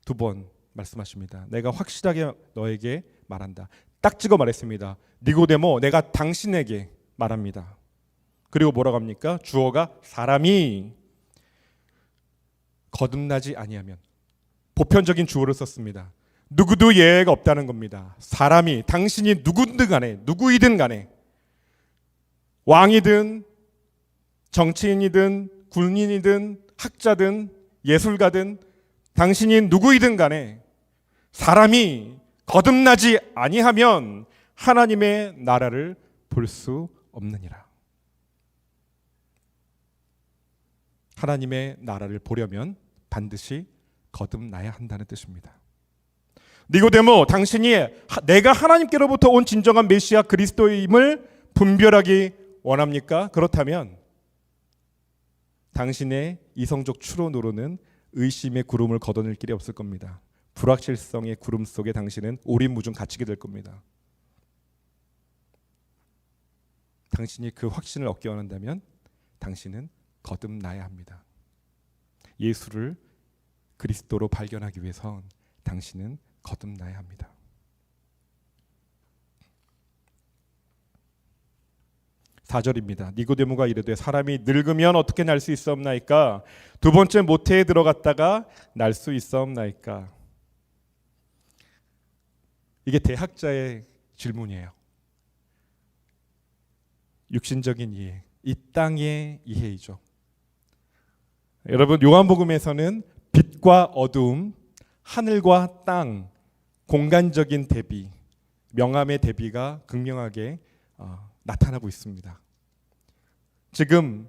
두 번 말씀하십니다. 내가 확실하게 너에게 말한다. 딱 찍어 말했습니다. 니고데모, 내가 당신에게 말합니다. 그리고 뭐라고 합니까? 주어가 사람이 거듭나지 아니하면, 보편적인 주어를 썼습니다. 누구도 예외가 없다는 겁니다. 사람이, 당신이 누구든 간에, 누구이든 간에, 왕이든 정치인이든 군인이든 학자든 예술가든 당신이 누구이든 간에 사람이 거듭나지 아니하면 하나님의 나라를 볼 수 없느니라. 하나님의 나라를 보려면 반드시 거듭나야 한다는 뜻입니다. 니고데모, 당신이 내가 하나님께로부터 온 진정한 메시아 그리스도임을 분별하기 원합니까? 그렇다면 당신의 이성적 추론으로는 의심의 구름을 걷어낼 길이 없을 겁니다. 불확실성의 구름 속에 당신은 오리무중 갇히게 될 겁니다. 당신이 그 확신을 얻기 원한다면 당신은 거듭나야 합니다. 예수를 그리스도로 발견하기 위해선 당신은 거듭나야 합니다. (4절입니다) 니고데모가 이르되 사람이 늙으면 어떻게 날 수 있사옵나이까? 두 번째 모태에 들어갔다가 날 수 있사옵나이까? 이게 대학자의 질문이에요. 육신적인 이해, 이 땅의 이해이죠. 여러분, 요한복음에서는 빛과 어두움, 하늘과 땅, 공간적인 대비, 명암의 대비가 극명하게 나타나고 있습니다. 지금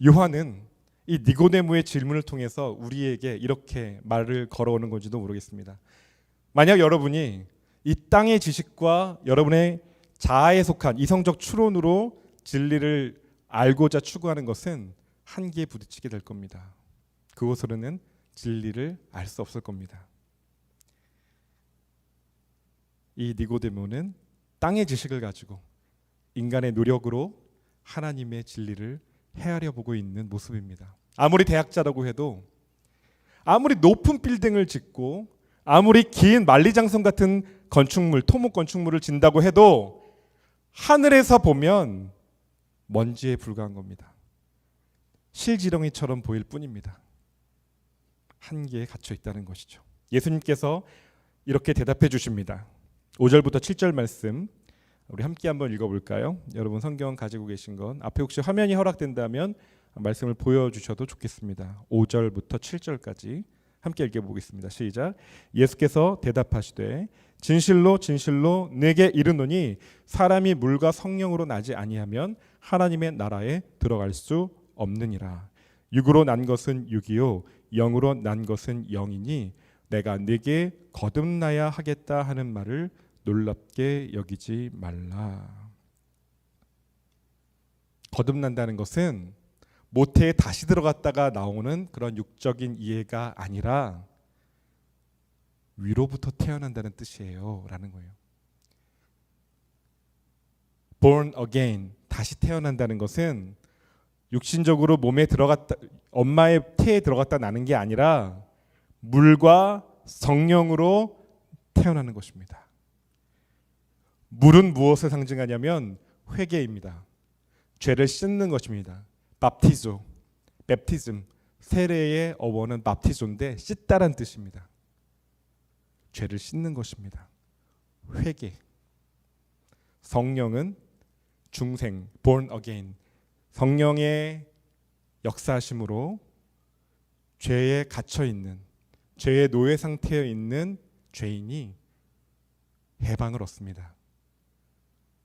요한은 이 니고데모의 질문을 통해서 우리에게 이렇게 말을 걸어오는 건지도 모르겠습니다. 만약 여러분이 이 땅의 지식과 여러분의 자아에 속한 이성적 추론으로 진리를 알고자 추구하는 것은 한계에 부딪히게 될 겁니다. 그것으로는 진리를 알 수 없을 겁니다. 이 니고데모는 땅의 지식을 가지고 인간의 노력으로 하나님의 진리를 헤아려 보고 있는 모습입니다. 아무리 대학자라고 해도, 아무리 높은 빌딩을 짓고, 아무리 긴 만리장성 같은 건축물, 토목 건축물을 짓는다고 해도 하늘에서 보면 먼지에 불과한 겁니다. 실지렁이처럼 보일 뿐입니다. 한계에 갇혀 있다는 것이죠. 예수님께서 이렇게 대답해 주십니다. 5절부터 7절 말씀 우리 함께 한번 읽어볼까요? 여러분 성경 가지고 계신 건 앞에 혹시 화면이 허락된다면 말씀을 보여주셔도 좋겠습니다. 5절부터 7절까지 함께 읽어보겠습니다. 시작. 예수께서 대답하시되 진실로 진실로 내게 이르노니 사람이 물과 성령으로 나지 아니하면 하나님의 나라에 들어갈 수 없느니라. 육으로 난 것은 육이요 영으로 난 것은 영이니 내가 네게 거듭나야 하겠다 하는 말을 놀랍게 여기지 말라. 거듭난다는 것은 모태에 다시 들어갔다가 나오는 그런 육적인 이해가 아니라 위로부터 태어난다는 뜻이에요 라는 거예요. born again, 다시 태어난다는 것은 육신적으로 몸에 들어갔다, 엄마의 태에 들어갔다 나는 게 아니라 물과 성령으로 태어나는 것입니다. 물은 무엇을 상징하냐면 회개입니다. 죄를 씻는 것입니다. 밥티조, 맵티즘, 세례의 어원은 밥티조인데 씻다란 뜻입니다. 죄를 씻는 것입니다. 회개. 성령은 중생, born again, 성령의 역사하심으로 죄에 갇혀 있는, 죄의 노예 상태에 있는 죄인이 해방을 얻습니다.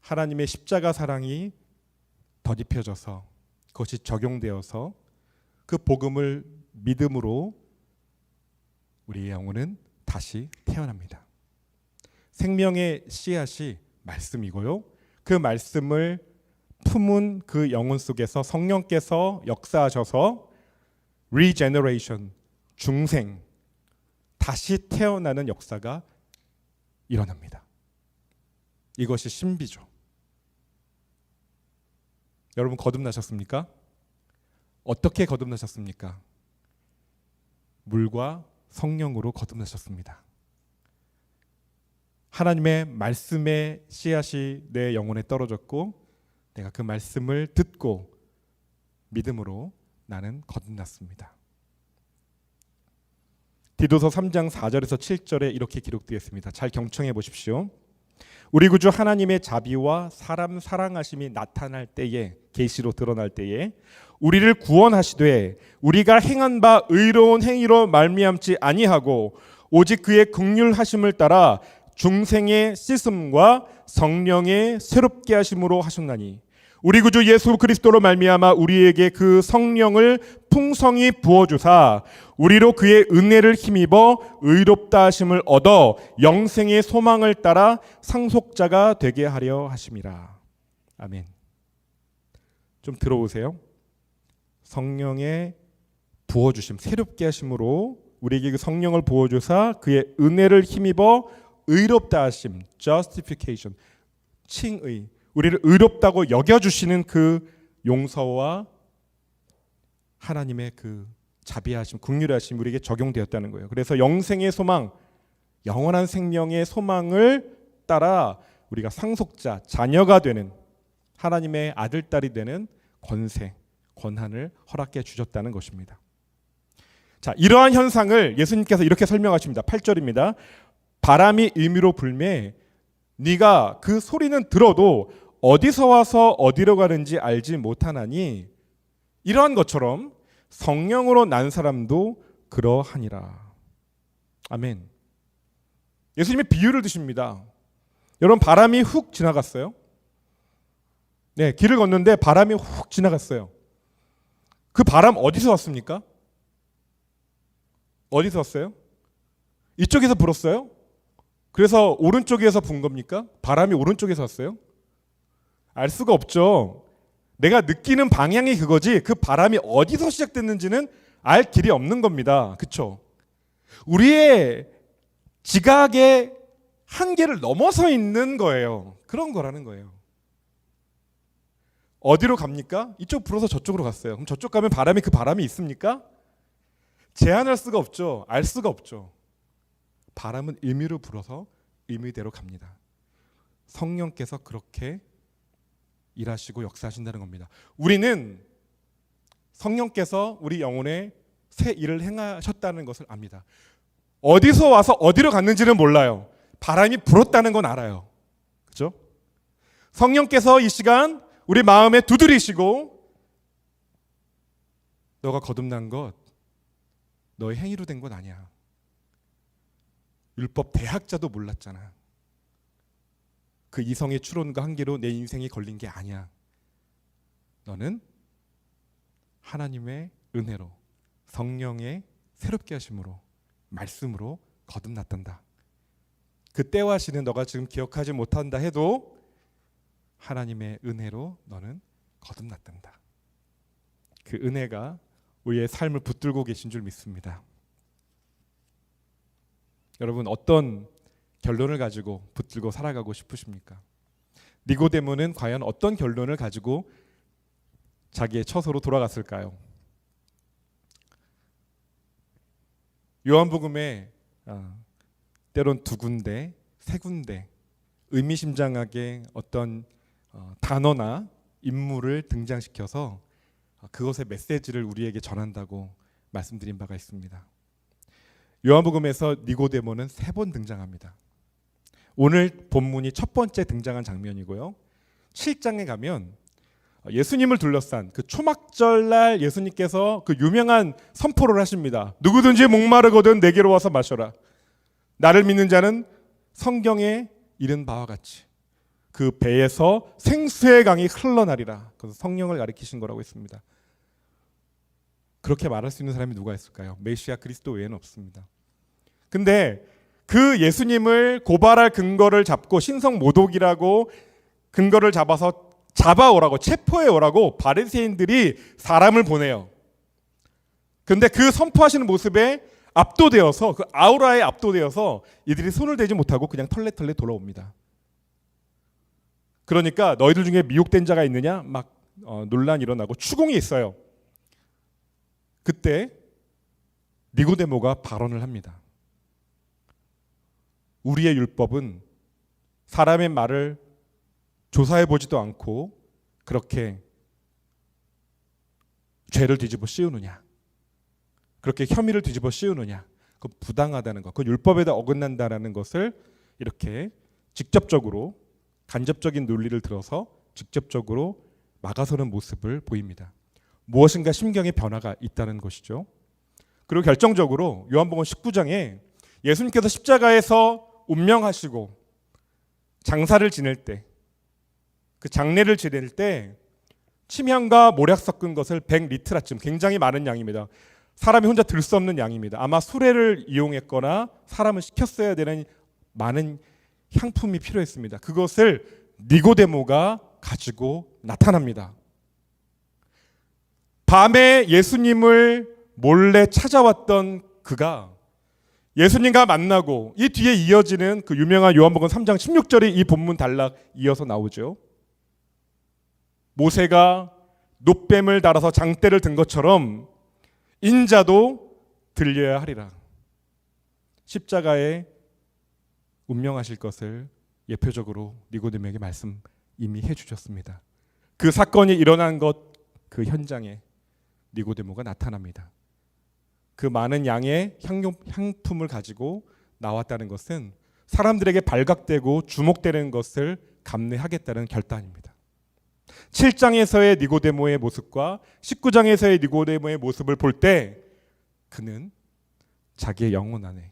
하나님의 십자가 사랑이 덧입혀져서 그것이 적용되어서 그 복음을 믿음으로 우리의 영혼은 다시 태어납니다. 생명의 씨앗이 말씀이고요. 그 말씀을 품은 그 영혼 속에서 성령께서 역사하셔서 regeneration, 중생, 다시 태어나는 역사가 일어납니다. 이것이 신비죠. 여러분 거듭나셨습니까? 어떻게 거듭나셨습니까? 물과 성령으로 거듭나셨습니다. 하나님의 말씀의 씨앗이 내 영혼에 떨어졌고 내가 그 말씀을 듣고 믿음으로 나는 거듭났습니다. 디도서 3장 4절에서 7절에 이렇게 기록되어 있습니다. 잘 경청해 보십시오. 우리 구주 하나님의 자비와 사람 사랑하심이 나타날 때에, 계시로 드러날 때에 우리를 구원하시되 우리가 행한 바 의로운 행위로 말미암지 아니하고 오직 그의 긍휼하심을 따라 중생의 씻음과 성령의 새롭게 하심으로 하셨나니 우리 구주 예수 그리스도로 말미암아 우리에게 그 성령을 풍성히 부어주사 우리로 그의 은혜를 힘입어 의롭다 하심을 얻어 영생의 소망을 따라 상속자가 되게 하려 하심이라. 아멘. 좀 들어보세요. 성령의 부어주심, 새롭게 하심으로 우리에게 그 성령을 부어주사 그의 은혜를 힘입어 의롭다 하심, justification, 칭의, 우리를 의롭다고 여겨주시는 그 용서와 하나님의 그 자비하심, 긍휼하심 우리에게 적용되었다는 거예요. 그래서 영생의 소망, 영원한 생명의 소망을 따라 우리가 상속자, 자녀가 되는 하나님의 아들, 딸이 되는 권세, 권한을 허락해 주셨다는 것입니다. 자, 이러한 현상을 예수님께서 이렇게 설명하십니다. 8절입니다. 바람이 임의로 불매 네가 그 소리는 들어도 어디서 와서 어디로 가는지 알지 못하나니 이러한 것처럼 성령으로 난 사람도 그러하니라. 아멘. 예수님이 비유를 드십니다. 여러분, 바람이 훅 지나갔어요. 네, 길을 걷는데 바람이 훅 지나갔어요. 그 바람 어디서 왔습니까? 어디서 왔어요? 이쪽에서 불었어요? 그래서 오른쪽에서 분 겁니까? 바람이 오른쪽에서 왔어요? 알 수가 없죠. 내가 느끼는 방향이 그거지 그 바람이 어디서 시작됐는지는 알 길이 없는 겁니다. 그렇죠? 우리의 지각의 한계를 넘어서 있는 거예요. 그런 거라는 거예요. 어디로 갑니까? 이쪽 불어서 저쪽으로 갔어요. 그럼 저쪽 가면 바람이 그 바람이 있습니까? 제한할 수가 없죠. 알 수가 없죠. 바람은 임의로 불어서 임의대로 갑니다. 성령께서 그렇게 일하시고 역사하신다는 겁니다. 우리는 성령께서 우리 영혼에 새 일을 행하셨다는 것을 압니다. 어디서 와서 어디로 갔는지는 몰라요. 바람이 불었다는 건 알아요. 그렇죠? 성령께서 이 시간 우리 마음에 두드리시고 너가 거듭난 것 너의 행위로 된 건 아니야. 율법 대학자도 몰랐잖아. 그 이성의 추론과 한계로 내 인생이 걸린 게 아니야. 너는 하나님의 은혜로 성령의 새롭게 하심으로 말씀으로 거듭났단다. 그 때와 시는 너가 지금 기억하지 못한다 해도 하나님의 은혜로 너는 거듭났단다. 그 은혜가 우리의 삶을 붙들고 계신 줄 믿습니다. 여러분, 어떤 결론을 가지고 붙들고 살아가고 싶으십니까? 니고데모는 과연 어떤 결론을 가지고 자기의 처소로 돌아갔을까요? 요한복음에 때론 두 군데, 세 군데 의미심장하게 어떤 단어나 인물을 등장시켜서 그것의 메시지를 우리에게 전한다고 말씀드린 바가 있습니다. 요한복음에서 니고데모는 3번 등장합니다. 오늘 본문이 첫 번째 등장한 장면이고요. 7장에 가면 예수님을 둘러싼 그 초막절날 예수님께서 그 유명한 선포를 하십니다. 누구든지 목마르거든 내게로 와서 마셔라. 나를 믿는 자는 성경에 이른 바와 같이 그 배에서 생수의 강이 흘러나리라. 그래서 성령을 가리키신 거라고 했습니다. 그렇게 말할 수 있는 사람이 누가 있을까요? 메시아 그리스도 외에는 없습니다. 근데 그 예수님을 고발할 근거를 잡고 신성 모독이라고 근거를 잡아서 잡아오라고 체포해 오라고 바리새인들이 사람을 보내요. 근데 그 선포하시는 모습에 압도되어서 그 아우라에 압도되어서 이들이 손을 대지 못하고 그냥 털레털레 돌아옵니다. 그러니까 너희들 중에 미혹된 자가 있느냐? 막 논란이 일어나고 추궁이 있어요. 그때 니고데모가 발언을 합니다. 우리의 율법은 사람의 말을 조사해 보지도 않고 그렇게 죄를 뒤집어 씌우느냐, 그렇게 혐의를 뒤집어 씌우느냐, 그건 부당하다는 것, 그건 율법에다 어긋난다라는 것을 이렇게 직접적으로 간접적인 논리를 들어서 직접적으로 막아서는 모습을 보입니다. 무엇인가 심경의 변화가 있다는 것이죠. 그리고 결정적으로 요한복음 19장에 예수님께서 십자가에서 운명하시고 장사를 지낼 때, 그 장례를 지낼 때 침향과 모략 섞은 것을 100리트라쯤, 굉장히 많은 양입니다. 사람이 혼자 들 수 없는 양입니다. 아마 수레를 이용했거나 사람을 시켰어야 되는 많은 향품이 필요했습니다. 그것을 니고데모가 가지고 나타납니다. 밤에 예수님을 몰래 찾아왔던 그가 예수님과 만나고 이 뒤에 이어지는 그 유명한 요한복음 3장 16절이 이 본문 단락 이어서 나오죠. 모세가 놋뱀을 달아서 장대를 든 것처럼 인자도 들려야 하리라. 십자가에 운명하실 것을 예표적으로 니고데모에게 말씀 이미 해주셨습니다. 그 사건이 일어난 것 그 현장에 니고데모가 나타납니다. 그 많은 양의 향품을 가지고 나왔다는 것은 사람들에게 발각되고 주목되는 것을 감내하겠다는 결단입니다. 7장에서의 니고데모의 모습과 19장에서의 니고데모의 모습을 볼 때 그는 자기의 영혼 안에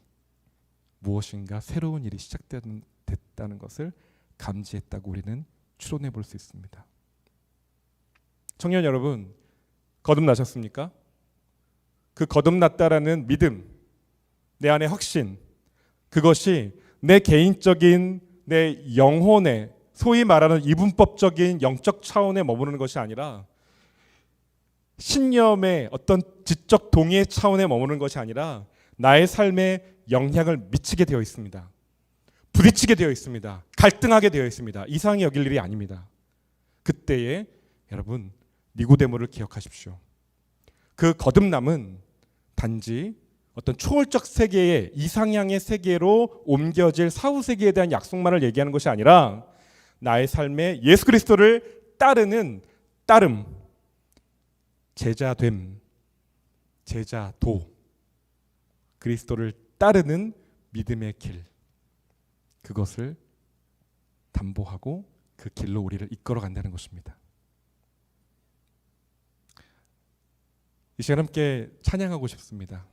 무엇인가 새로운 일이 시작됐다는 것을 감지했다고 우리는 추론해 볼 수 있습니다. 청년 여러분, 거듭나셨습니까? 그 거듭났다라는 믿음, 내 안의 확신, 그것이 내 개인적인 내 영혼의 소위 말하는 이분법적인 영적 차원에 머무르는 것이 아니라 신념의 어떤 지적 동의의 차원에 머무르는 것이 아니라 나의 삶에 영향을 미치게 되어 있습니다. 부딪히게 되어 있습니다. 갈등하게 되어 있습니다. 이상히 여길 일이 아닙니다. 그때에 여러분 니고데모를 기억하십시오. 그 거듭남은 단지 어떤 초월적 세계의 이상향의 세계로 옮겨질 사후 세계에 대한 약속만을 얘기하는 것이 아니라 나의 삶에 예수 그리스도를 따르는 따름, 제자됨, 제자도, 그리스도를 따르는 믿음의 길, 그것을 담보하고 그 길로 우리를 이끌어 간다는 것입니다. 이 시간 함께 찬양하고 싶습니다.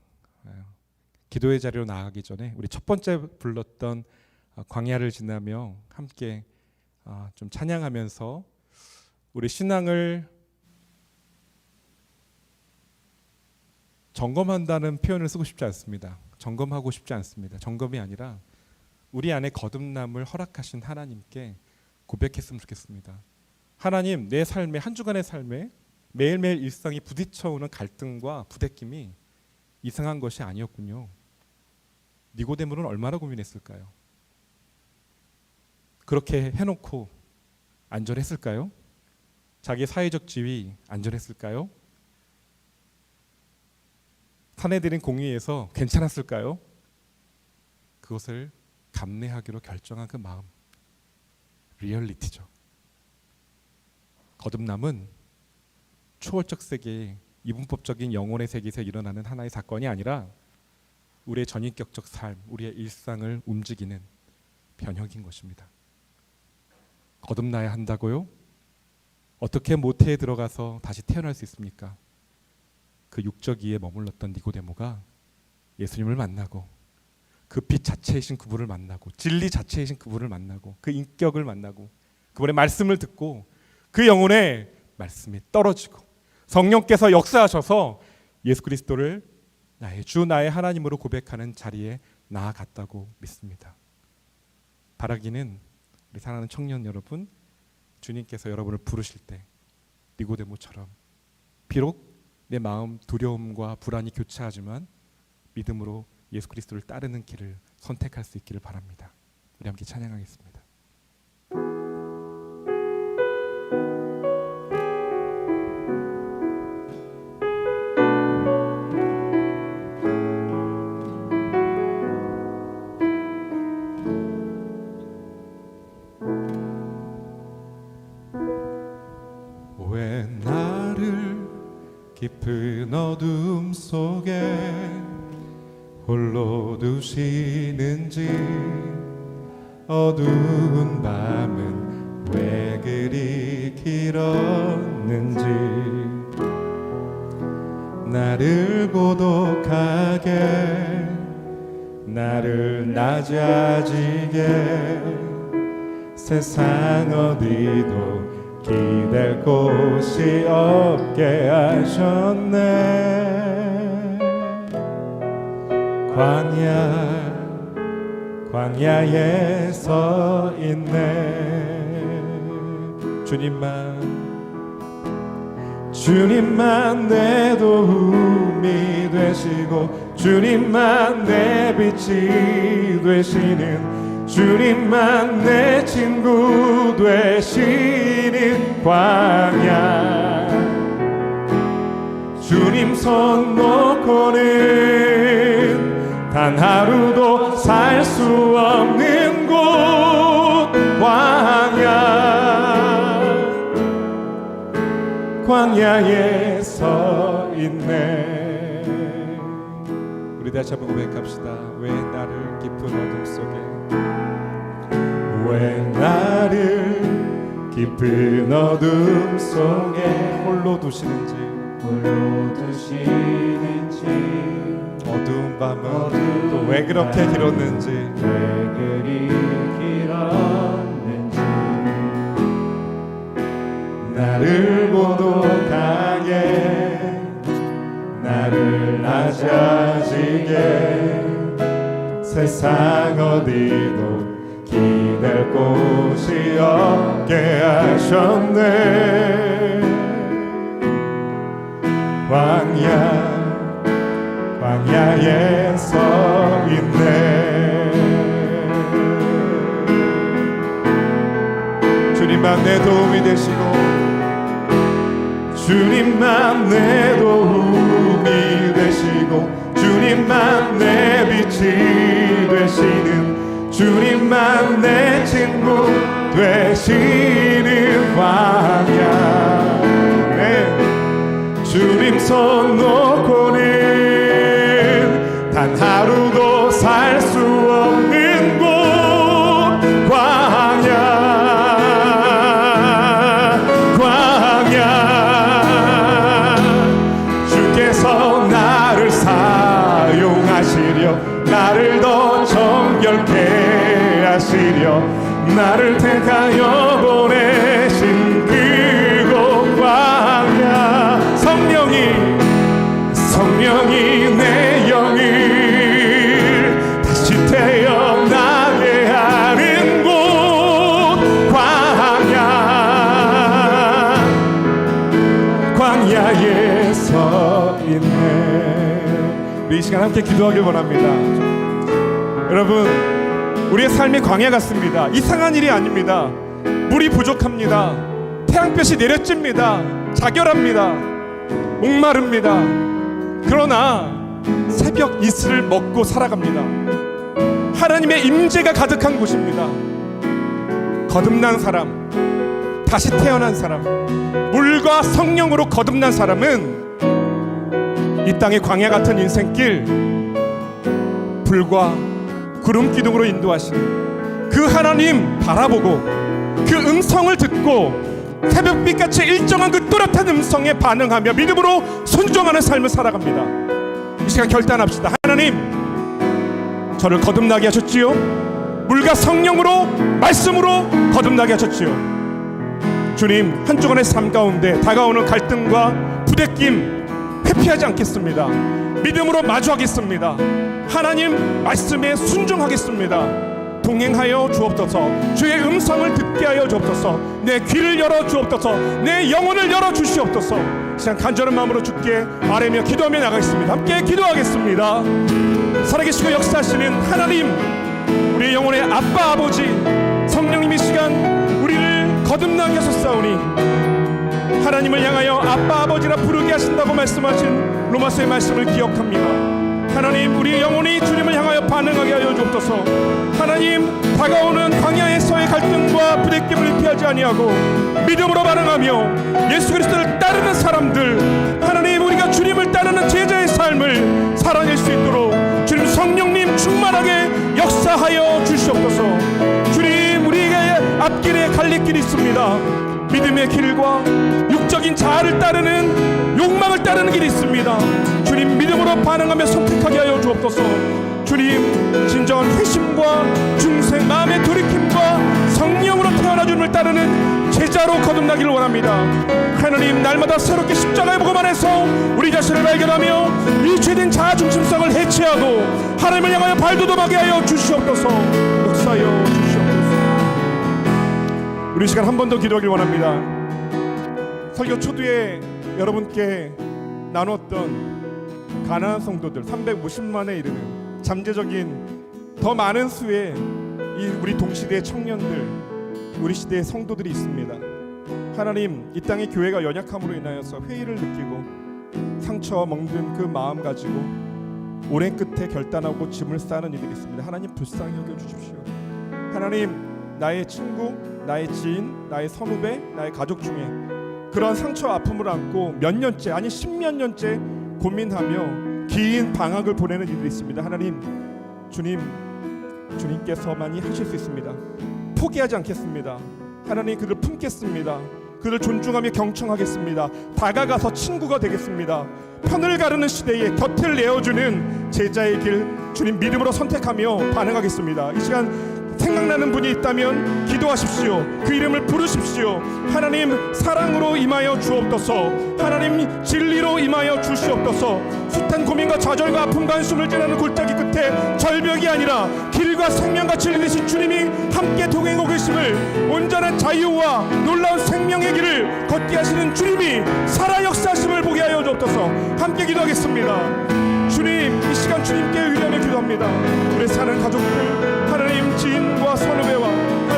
기도의 자리로 나아가기 전에 우리 첫 번째 불렀던 광야를 지나며 함께 좀 찬양하면서 우리 신앙을 점검한다는 표현을 쓰고 싶지 않습니다. 점검하고 싶지 않습니다. 점검이 아니라 우리 안에 거듭남을 허락하신 하나님께 고백했으면 좋겠습니다. 하나님, 내 삶에, 한 주간의 삶에 매일매일 일상이 부딪혀오는 갈등과 부대낌이 이상한 것이 아니었군요. 니고데모는 얼마나 고민했을까요? 그렇게 해놓고 안전했을까요? 자기 사회적 지위 안전했을까요? 사내들인 공의에서 괜찮았을까요? 그것을 감내하기로 결정한 그 마음, 리얼리티죠. 거듭남은 초월적 세계에 이분법적인 영혼의 세계에서 일어나는 하나의 사건이 아니라 우리의 전인격적 삶, 우리의 일상을 움직이는 변혁인 것입니다. 거듭나야 한다고요? 어떻게 모태에 들어가서 다시 태어날 수 있습니까? 그 육적 이에 머물렀던 니고데모가 예수님을 만나고 그 빛 자체이신 그분을 만나고 진리 자체이신 그분을 만나고 그 인격을 만나고 그분의 말씀을 듣고 그 영혼에 말씀이 떨어지고 성령께서 역사하셔서 예수 그리스도를 나의 주 나의 하나님으로 고백하는 자리에 나아갔다고 믿습니다. 바라기는 우리 사랑하는 청년 여러분, 주님께서 여러분을 부르실 때 니고데모처럼 비록 내 마음 두려움과 불안이 교차하지만 믿음으로 예수 그리스도를 따르는 길을 선택할 수 있기를 바랍니다. 우리 함께 찬양하겠습니다. 왜 나를 깊은 어둠 속에 홀로 두시는지, 어두운 밤은 왜 그리 길었는지, 나를 고독하게 나를 낮아지게 세상 어디도 기댈 곳이 없게 하셨네. 광야에 서 있네. 주님만 내 도움이 되시고 주님만 내 빛이 되시는, 주님만 내 친구 되시는 광야. 주님 손 놓고는 단 하루도 살 수 없는 곳 광야에 서 있네. 우리 다시 한번 고백합시다. 왜 나를 깊은 어둠 속에, 왜 나를 깊은 어둠 속에 홀로 두시는지, 어두운 밤은 또 왜 그렇게 길었는지, 나를 고독하게, 나를 낮아지게, 세상 어디도 기댈 곳이 없게 하셨네. 광야에 서 있네. 주님만 내 도움이 되시고, 주님만 내 도움이 되시고, 주님만 내 빛이 되시는, 주님만 내 친구 되시는 광야. 주님 손 놓고는 단 하루도 살 수 없는 곳 광야. 주께서 나를 사용하시려, 나를 더 정결케 하시려, 나를 택하여 보내신 그곳 광야. 성령이 내 영을 다시 태어나게 하는 곳 광야에 서 있네. 우리 이 시간 함께 기도하길 원합니다. 여러분, 우리의 삶이 광야 같습니다. 이상한 일이 아닙니다. 물이 부족합니다. 태양볕이 내려집니다. 자결합니다. 목마릅니다. 그러나 새벽 이슬을 먹고 살아갑니다. 하나님의 임재가 가득한 곳입니다. 거듭난 사람, 다시 태어난 사람, 물과 성령으로 거듭난 사람은 이 땅의 광야 같은 인생길 불과 구름 기둥으로 인도하시는 그 하나님 바라보고 그 음성을 듣고 새벽빛같이 일정한 그 또렷한 음성에 반응하며 믿음으로 순종하는 삶을 살아갑니다. 이 시간 결단합시다. 하나님, 저를 거듭나게 하셨지요. 물과 성령으로, 말씀으로 거듭나게 하셨지요. 주님, 한 주간의 삶 가운데 다가오는 갈등과 부대낌 회피하지 않겠습니다. 믿음으로 마주하겠습니다. 하나님 말씀에 순종하겠습니다. 동행하여 주옵소서. 주의 음성을 듣게 하여 주옵소서. 내 귀를 열어 주옵소서. 내 영혼을 열어 주시옵소서. 시간 간절한 마음으로 주께 아뢰며 기도하며 나가겠습니다. 함께 기도하겠습니다. 살아계시고 역사하시는 하나님, 우리의 영혼의 아빠 아버지 성령님, 이 시간 우리를 거듭나게 하셨사오니 하나님을 향하여 아빠 아버지라 부르게 하신다고 말씀하신 로마서의 말씀을 기억합니다. 하나님, 우리 영혼이 주님을 향하여 반응하게 하여 주옵소서. 하나님, 다가오는 광야에서의 갈등과 부대낌을 회피하지 아니하고 믿음으로 반응하며 예수 그리스도를 따르는 사람들, 하나님, 우리가 주님을 따르는 제자의 삶을 살아낼 수 있도록 주님 성령님 충만하게 역사하여 주시옵소서. 주님, 우리에게 앞길에 갈림길이 있습니다. 믿음의 길과 육적인 자아를 따르는, 욕망을 따르는 길이 있습니다. 주님, 믿음으로 반응하며 선택하게 하여 주옵소서. 주님, 진정한 회심과 중생, 마음의 돌이킴과 성령으로 태어나 주님을 따르는 제자로 거듭나기를 원합니다. 하나님, 날마다 새롭게 십자가의 복음 안에서 우리 자신을 발견하며 이 죄된 자아 중심성을 해체하고 하나님을 향하여 발돋움하게 하여 주시옵소서. 역사하여 주시옵소서. 우리 시간 한 번 더 기도하길 원합니다. 설교 초두에 여러분께 나눴던 가나안 성도들 350만에 이르는 잠재적인 더 많은 수의 이 우리 동시대의 청년들, 우리 시대의 성도들이 있습니다. 하나님, 이 땅의 교회가 연약함으로 인하여서 회의를 느끼고 상처 먹는 그 마음 가지고 오랜 끝에 결단하고 짐을 싸는 이들이 있습니다. 하나님 불쌍히 여겨주십시오. 하나님, 나의 친구, 나의 지인, 나의 선후배, 나의 가족 중에 그런 상처 아픔을 안고 몇 년째, 아니 10몇 년째 고민하며 긴 방학을 보내는 이들이 있습니다. 하나님, 주님께서만이 하실 수 있습니다. 포기하지 않겠습니다. 하나님, 그들을 품겠습니다. 그들을 존중하며 경청하겠습니다. 다가가서 친구가 되겠습니다. 편을 가르는 시대에 곁을 내어주는 제자의 길 주님 믿음으로 선택하며 반응하겠습니다. 이 시간 생각나는 분이 있다면 기도하십시오. 그 이름을 부르십시오. 하나님, 사랑으로 임하여 주옵소서. 하나님, 진리로 임하여 주시옵소서. 숱한 고민과 좌절과 아픔과 한숨을 지나는 골짜기 끝에 절벽이 아니라 길과 생명과 진리 되신 주님이 함께 동행하고 계심을, 온전한 자유와 놀라운 생명의 길을 걷게 하시는 주님이 살아 역사하심을 보게 하여 주옵소서. 함께 기도하겠습니다. 주님, 이 시간 주님께 의뢰하며 기도합니다. 우리 사는 가족들, 하나님, 지인과 선후배와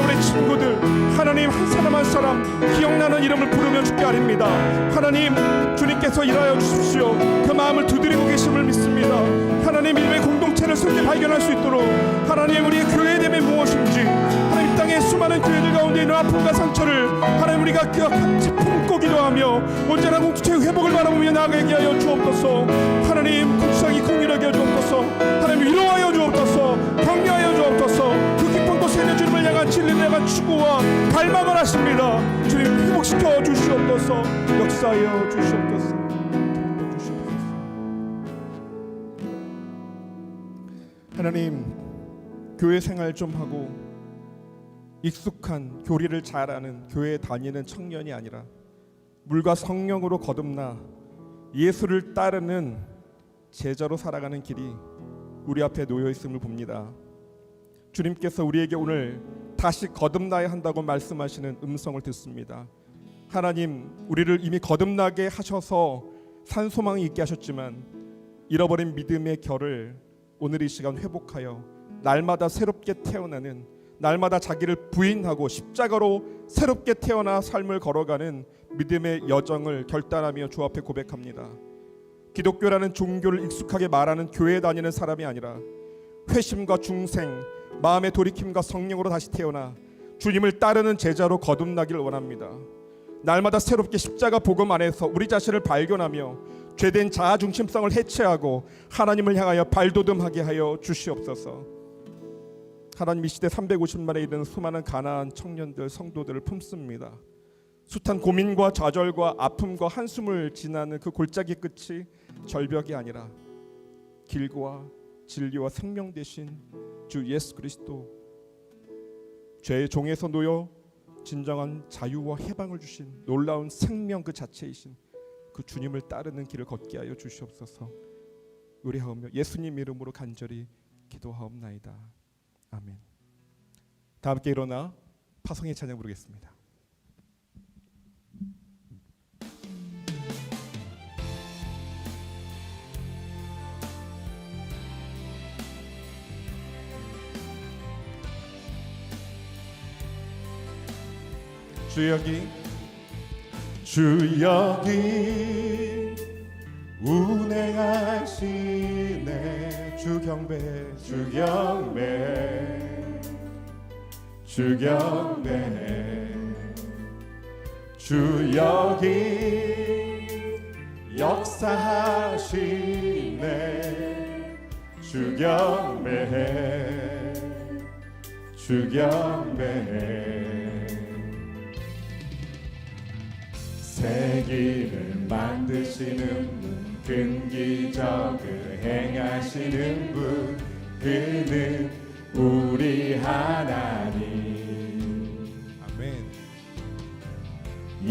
우리 친구들, 하나님, 한 사람 한 사람 기억나는 이름을 부르며 주께 아립니다. 하나님, 주님께서 일하여 주십시오. 그 마음을 두드리고 계심을 믿습니다. 하나님, 이름의 공동체를 쉽게 발견할 수 있도록 하나님, 우리의 교회됨이 무엇인지, 하나님, 땅의 수많은 교회들 가운데 있는 아픔과 상처를 하나님, 우리가 같이 품고 기도하며 온전한 공동체의 회복을 바라보며 나아가게 하여 주옵소서. 하나님, 불쌍히 공일하게 하여 주옵소서. 하나님, 위로하여 주옵소서. 격려하여 주옵소서. 그 깊은 곳에 있는 주님을 향한 진리를 향한 추구와 갈망을 하십니다. 주님, 회복시켜 주시옵소서. 역사하여 주시옵소서. 하나님, 교회 생활 좀 하고 익숙한 교리를 잘 아는 교회에 다니는 청년이 아니라 물과 성령으로 거듭나 예수를 따르는 제자로 살아가는 길이 우리 앞에 놓여 있음을 봅니다. 주님께서 우리에게 오늘 다시 거듭나야 한다고 말씀하시는 음성을 듣습니다. 하나님, 우리를 이미 거듭나게 하셔서 산 소망이 있게 하셨지만 잃어버린 믿음의 결을 오늘 이 시간 회복하여 날마다 새롭게 태어나는, 날마다 자기를 부인하고 십자가로 새롭게 태어나 삶을 걸어가는 믿음의 여정을 결단하며 주 앞에 고백합니다. 기독교라는 종교를 익숙하게 말하는 교회에 다니는 사람이 아니라 회심과 중생, 마음의 돌이킴과 성령으로 다시 태어나 주님을 따르는 제자로 거듭나기를 원합니다. 날마다 새롭게 십자가 복음 안에서 우리 자신을 발견하며 죄된 자아 중심성을 해체하고 하나님을 향하여 발돋움하게 하여 주시옵소서. 하나님, 이 시대 350만에 이르는 수많은 가난한 청년들, 성도들을 품습니다. 숱한 고민과 좌절과 아픔과 한숨을 지나는 그 골짜기 끝이 절벽이 아니라 길과 진리와 생명 되신 주 예수 그리스도, 죄의 종에서 놓여 진정한 자유와 해방을 주신 놀라운 생명 그 자체이신 그 주님을 따르는 길을 걷게 하여 주시옵소서. 의뢰하오며 예수님 이름으로 간절히 기도하옵나이다. 아멘. 다 함께 일어나 파송의 찬양 부르겠습니다. 주 여기 운행하시네. 주 경배 주 여기 역사하시네. 주 경배해 세기를 만드시는 분, 큰 기적을 행하시는 분, 그는 우리 하나님. 아멘.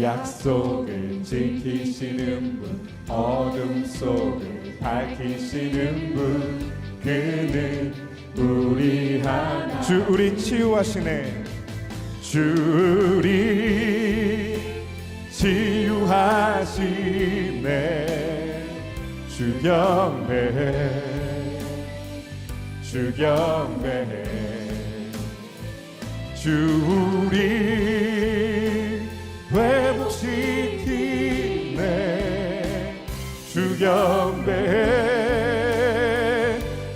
약속을 지키시는 분, 어둠 속을 밝히시는 분, 그는 우리 하나님. 주 우리 치유하시네. 주 우리 치유하시네. 주 경배해 주 우리 회복시키네. 주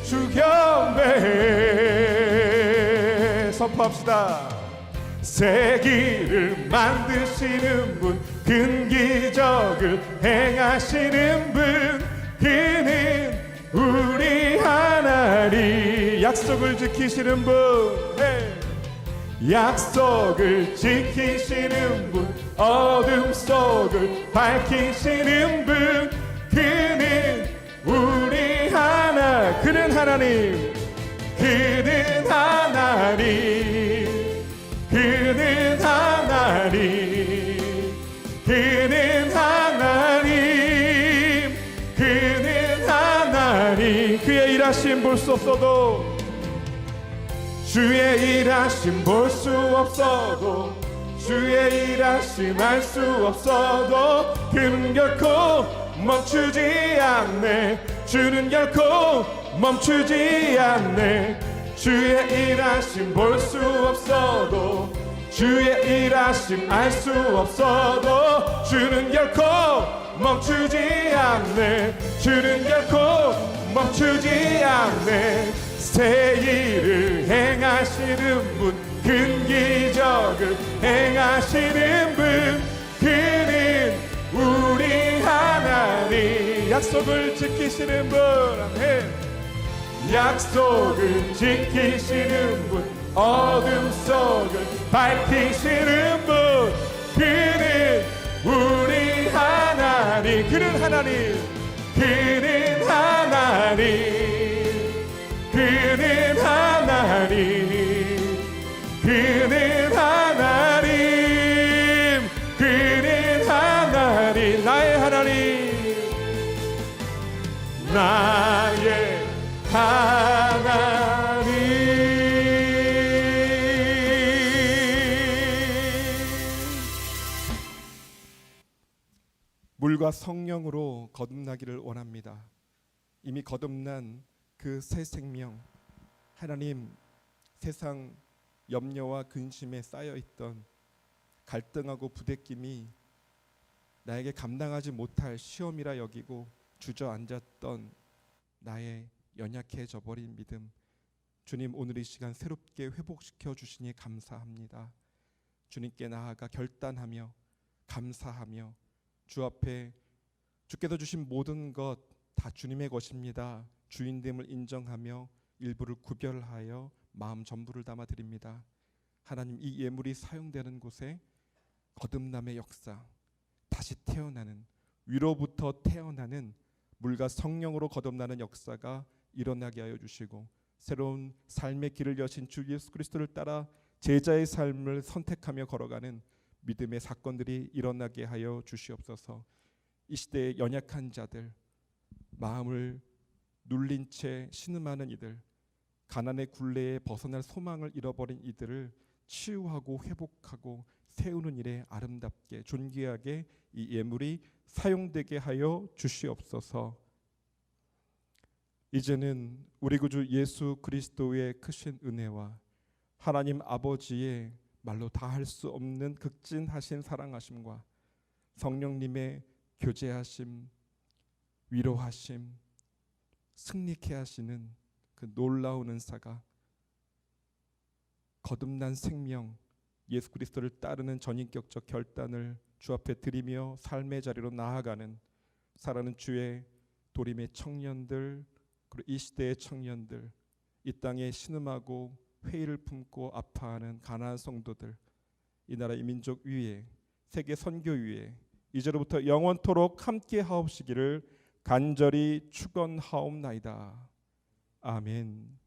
주경배 선포합시다. 새 길을 만드시는 분, 큰 기적을 행하시는 분, 그는 우리 하나님. 약속을 지키시는 분, 약속을 지키시는 분, 어둠 속을 밝히시는 분, 그는 우리 하나. 그는 하나님, 그는 하나님, 그는 하나님, 그는 하나님, 그는 하나님. 그의 일하심 볼 수 없어도, 주의 일하심 볼 수 없어도, 주의 일하심 알 수 없어도, 그는 결코 멈추지 않네. 주는 결코 멈추지 않네. 주의 일하심 볼 수 없어도, 주의 일하심 알 수 없어도, 주는 결코 멈추지 않네. 주는 결코 멈추지 않네. 새 일을 행하시는 분, 큰 기적을 행하시는 분, 그는 우리 하나님. 약속을 지키시는 분, 아멘. 약속을 지키시는 분, 어둠 속을 밝히시는 분, 그는 우리 하나님. 그는 하나님, 그는 하나님, 그는 하나님, 그는 하나님, 그는 하나님. 나의 하나님, 나의 하나님. 물과 성령으로 거듭나기를 원합니다. 이미 거듭난 그 새 생명, 하나님, 세상 염려와 근심에 쌓여있던 갈등하고 부대낌이 나에게 감당하지 못할 시험이라 여기고 주저앉았던 나의 연약해져 버린 믿음, 주님 오늘 이 시간 새롭게 회복시켜 주시니 감사합니다. 주님께 나아가 결단하며 감사하며 주 앞에 주께서 주신 모든 것 다 주님의 것입니다. 주인됨을 인정하며 일부를 구별하여 마음 전부를 담아 드립니다. 하나님, 이 예물이 사용되는 곳에 거듭남의 역사, 다시 태어나는, 위로부터 태어나는 물과 성령으로 거듭나는 역사가 일어나게 하여 주시고, 새로운 삶의 길을 여신 주 예수 그리스도를 따라 제자의 삶을 선택하며 걸어가는 믿음의 사건들이 일어나게 하여 주시옵소서. 이 시대의 연약한 자들, 마음을 눌린 채 신음하는 이들, 가난의 굴레에 벗어날 소망을 잃어버린 이들을 치유하고 회복하고 세우는 일에 아름답게 존귀하게 이 예물이 사용되게 하여 주시옵소서. 이제는 우리 구주 예수 그리스도의 크신 은혜와 하나님 아버지의 말로 다 할 수 없는 극진하신 사랑하심과 성령님의 교제하심, 위로하심, 승리케 하시는 그 놀라운 은사가 거듭난 생명, 예수 그리스도를 따르는 전인격적 결단을 주 앞에 드리며 삶의 자리로 나아가는 사랑하는 주의 도림의 청년들, 그리고 이 시대의 청년들, 이 땅에 신음하고 회의를 품고 아파하는 가나안 성도들, 이 나라 이 민족 위에, 세계 선교 위에 이제로부터 영원토록 함께 하옵시기를 간절히 축원하옵나이다. 아멘.